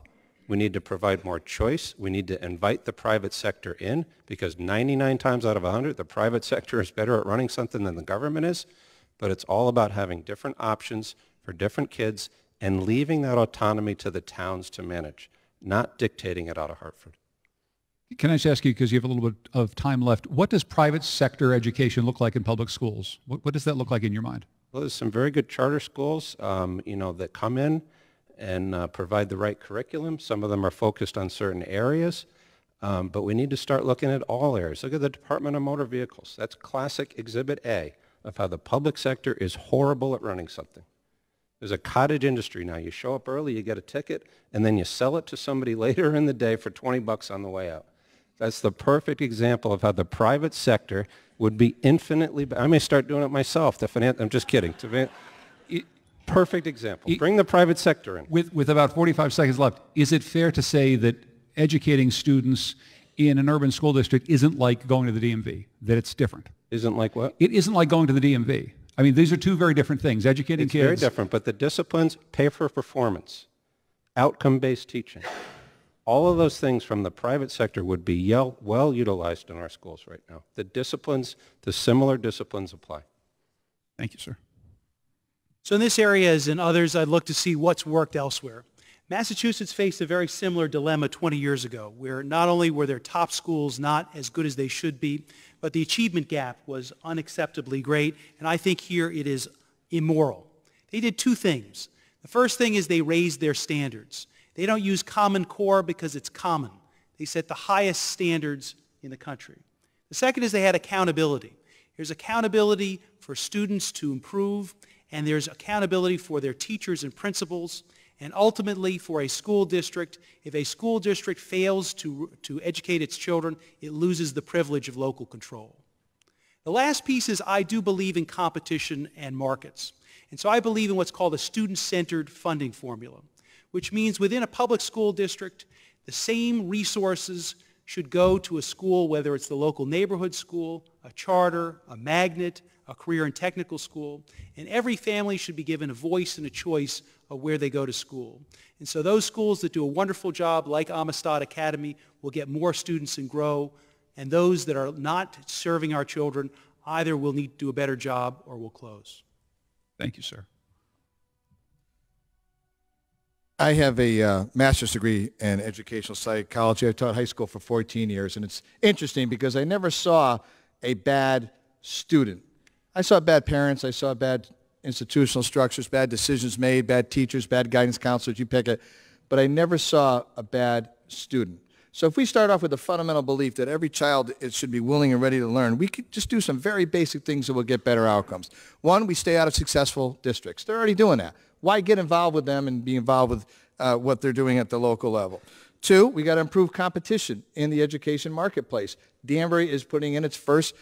We need to provide more choice. We need to invite the private sector in, because 99 times out of 100, the private sector is better at running something than the government is. But it's all about having different options for different kids and leaving that autonomy to the towns to manage, not dictating it out of Hartford. Can I just ask you, because you have a little bit of time left, what does private sector education look like in public schools? What does that look like in your mind? Well, there's some very good charter schools, that come in and provide the right curriculum. Some of them are focused on certain areas, but we need to start looking at all areas. Look at the Department of Motor Vehicles. That's classic Exhibit A of how the public sector is horrible at running something. There's a cottage industry now. You show up early, you get a ticket, and then you sell it to somebody later in the day for 20 bucks on the way out. That's the perfect example of how the private sector would be infinitely, I may start doing it myself. I'm just kidding. Perfect example. Bring the private sector in. With about 45 seconds left, is it fair to say that educating students in an urban school district isn't like going to the DMV, that it's different? Isn't like what? It isn't like going to the DMV. I mean, these are two very different things. Educating kids. It's very different, but the disciplines pay for performance, outcome-based teaching. All of those things from the private sector would be well utilized in our schools right now. The disciplines, the similar disciplines apply. Thank you, sir. So in this area, as in others, I'd look to see what's worked elsewhere. Massachusetts faced a very similar dilemma 20 years ago, where not only were their top schools not as good as they should be, but the achievement gap was unacceptably great, and I think here it is immoral. They did two things. The first thing is they raised their standards. They don't use Common Core because it's common. They set the highest standards in the country. The second is they had accountability. There's accountability for students to improve, and there's accountability for their teachers and principals, and ultimately for a school district. If a school district fails to educate its children, it loses the privilege of local control. The last piece is I do believe in competition and markets. And so I believe in what's called a student-centered funding formula, which means within a public school district, the same resources should go to a school, whether it's the local neighborhood school, a charter, a magnet, a career and technical school, and every family should be given a voice and a choice of where they go to school. And so those schools that do a wonderful job, like Amistad Academy, will get more students and grow, and those that are not serving our children either will need to do a better job or will close. Thank you, sir. I have a master's degree in educational psychology. I taught high school for 14 years, and it's interesting because I never saw a bad student. I saw bad parents. I saw bad institutional structures, bad decisions made, bad teachers, bad guidance counselors, you pick it. But I never saw a bad student. So if we start off with the fundamental belief that every child should be willing and ready to learn, we could just do some very basic things that will get better outcomes. One, we stay out of successful districts. They're already doing that. Why get involved with them and be involved with what they're doing at the local level? Two, we got to improve competition in the education marketplace. Danbury is putting in its first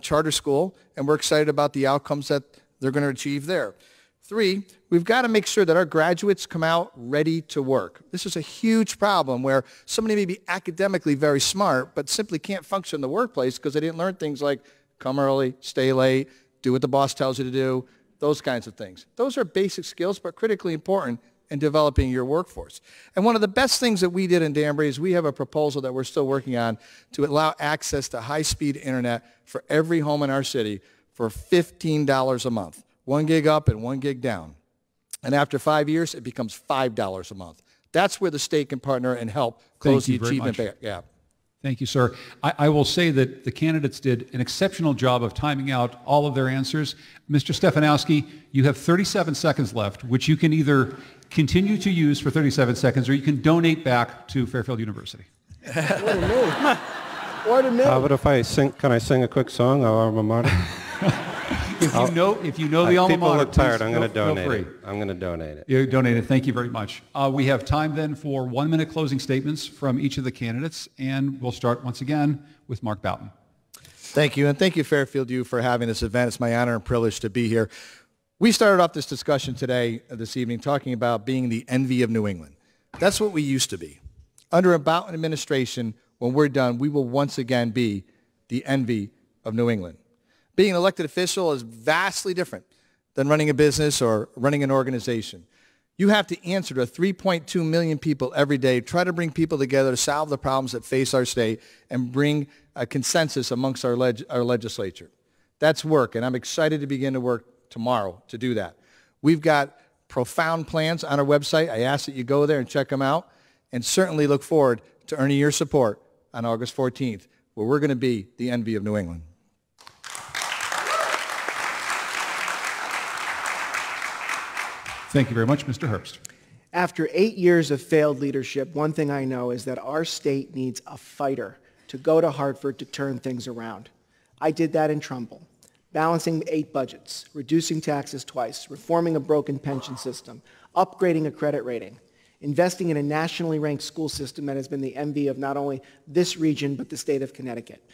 charter school, and we're excited about the outcomes that they're going to achieve there. Three, we've got to make sure that our graduates come out ready to work. This is a huge problem where somebody may be academically very smart, but simply can't function in the workplace because they didn't learn things like come early, stay late, do what the boss tells you to do, those kinds of things. Those are basic skills, but critically important in developing your workforce. And one of the best things that we did in Danbury is we have a proposal that we're still working on to allow access to high-speed internet for every home in our city for $15 a month. 1 gig up and 1 gig down. And after 5 years, it becomes $5 a month. That's where the state can partner and help close the achievement gap. Thank you, sir. I will say that the candidates did an exceptional job of timing out all of their answers. Mr. Stefanowski, you have 37 seconds left, which you can either continue to use for 37 seconds or you can donate back to Fairfield University. What a move. What a move. How about if I sing, can I sing a quick song, our alma mater? If you know the alma mater, people look tired. please, I'm going to donate feel it. free. I'm going to donate it. You donate it. Thank you very much. We have time then for 1-minute closing statements from each of the candidates, and we'll start once again with Mark Boughton. Thank you, and thank you, Fairfield U, for having this event. It's my honor and privilege to be here. We started off this discussion this evening, talking about being the envy of New England. That's what we used to be. Under a Boughton administration, when we're done, we will once again be the envy of New England. Being an elected official is vastly different than running a business or running an organization. You have to answer to 3.2 million people every day, try to bring people together to solve the problems that face our state and bring a consensus amongst our legislature. That's work, and I'm excited to begin to work tomorrow to do that. We've got profound plans on our website. I ask that you go there and check them out, and certainly look forward to earning your support on August 14th, where we're going to be the envy of New England. Thank you very much, Mr. Herbst. After 8 years of failed leadership, one thing I know is that our state needs a fighter to go to Hartford to turn things around. I did that in Trumbull, balancing 8 budgets, reducing taxes twice, reforming a broken pension system, upgrading a credit rating, investing in a nationally ranked school system that has been the envy of not only this region, but the state of Connecticut.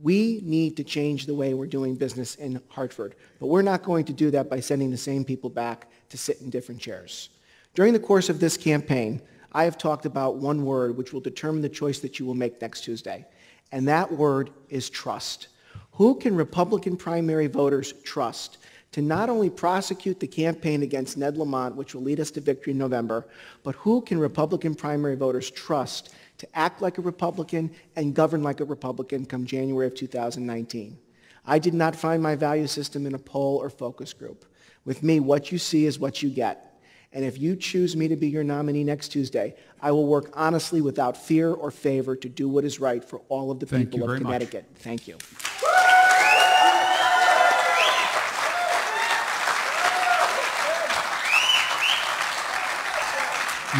We need to change the way we're doing business in Hartford, but we're not going to do that by sending the same people back to sit in different chairs. During the course of this campaign, I have talked about one word which will determine the choice that you will make next Tuesday, and that word is trust. Who can Republican primary voters trust to not only prosecute the campaign against Ned Lamont, which will lead us to victory in November, but who can Republican primary voters trust to act like a Republican and govern like a Republican come January of 2019? I did not find my value system in a poll or focus group. With me, what you see is what you get. And if you choose me to be your nominee next Tuesday, I will work honestly without fear or favor to do what is right for all of the people of Connecticut. Thank you.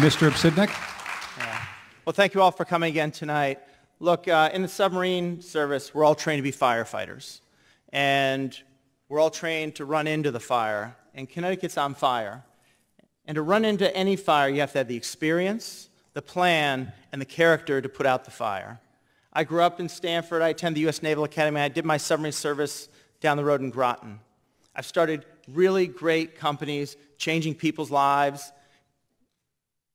Mr. Obstinik? Well, thank you all for coming again tonight. Look, in the submarine service, we're all trained to be firefighters. And we're all trained to run into the fire. And Connecticut's on fire. And to run into any fire, you have to have the experience, the plan, and the character to put out the fire. I grew up in Stamford. I attended the U.S. Naval Academy. I did my submarine service down the road in Groton. I've started really great companies, changing people's lives.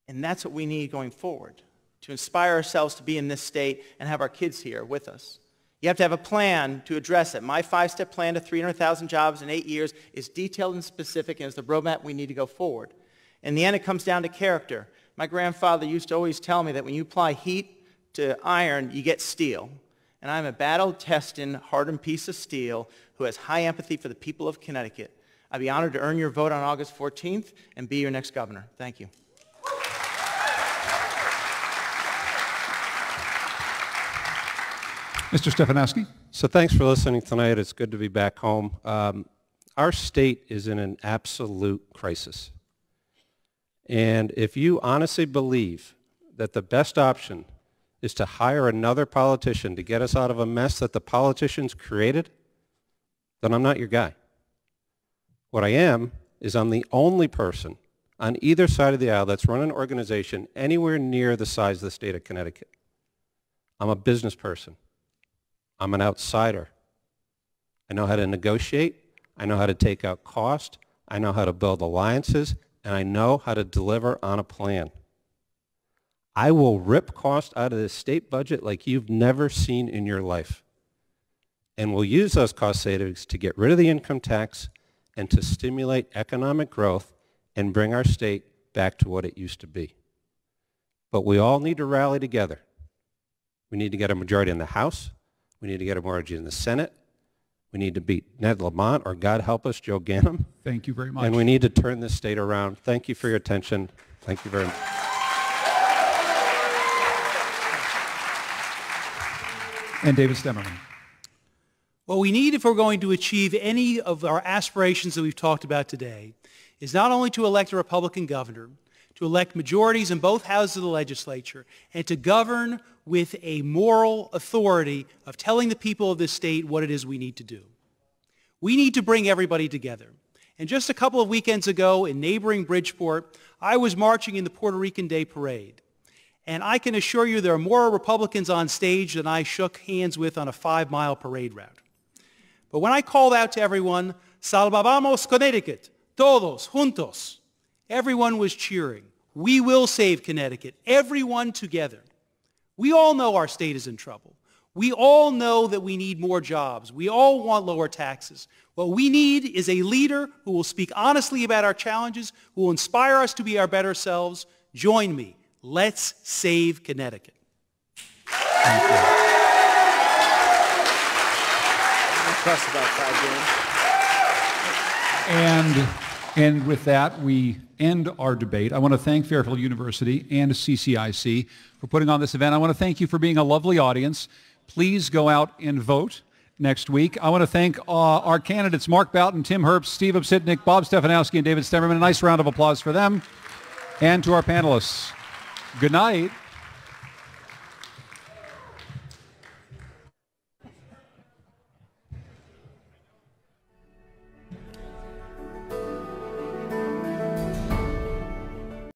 And that's what we need going forward, to inspire ourselves to be in this state and have our kids here with us. You have to have a plan to address it. My 5-step plan to 300,000 jobs in 8 years is detailed and specific, and is the roadmap we need to go forward. In the end, it comes down to character. My grandfather used to always tell me that when you apply heat to iron, you get steel. And I'm a battle-tested, hardened piece of steel who has high empathy for the people of Connecticut. I'd be honored to earn your vote on August 14th and be your next governor. Thank you. Mr. Stefanowski? So thanks for listening tonight. It's good to be back home. Our state is in an absolute crisis. And if you honestly believe that the best option is to hire another politician to get us out of a mess that the politicians created, then I'm not your guy. What I am is I'm the only person on either side of the aisle that's run an organization anywhere near the size of the state of Connecticut. I'm a business person. I'm an outsider. I know how to negotiate. I know how to take out cost. I know how to build alliances. And I know how to deliver on a plan. I will rip cost out of this state budget like you've never seen in your life. And we'll use those cost savings to get rid of the income tax and to stimulate economic growth and bring our state back to what it used to be. But we all need to rally together. We need to get a majority in the House. We need to get a majority in the Senate. We need to beat Ned Lamont, or God help us, Joe Ganim. Thank you very much. And we need to turn this state around. Thank you for your attention. Thank you very much. And David Stemerman. What we need if we're going to achieve any of our aspirations that we've talked about today is not only to elect a Republican governor, to elect majorities in both houses of the legislature, and to govern with a moral authority of telling the people of this state what it is we need to do. We need to bring everybody together. And just a couple of weekends ago in neighboring Bridgeport, I was marching in the Puerto Rican Day Parade. And I can assure you there are more Republicans on stage than I shook hands with on a 5-mile parade route. But when I called out to everyone, "Salvamos Connecticut, todos juntos," everyone was cheering. We will save Connecticut, everyone together. We all know our state is in trouble. We all know that we need more jobs. We all want lower taxes. What we need is a leader who will speak honestly about our challenges, who will inspire us to be our better selves. Join me. Let's save Connecticut. Thank you. And And with that, we end our debate. I want to thank Fairfield University and CCIC for putting on this event. I want to thank you for being a lovely audience. Please go out and vote next week. I want to thank our candidates, Mark Boughton, Tim Herbst, Steve Obstinik, Bob Stefanowski, and David Stemerman. A nice round of applause for them. And to our panelists, good night.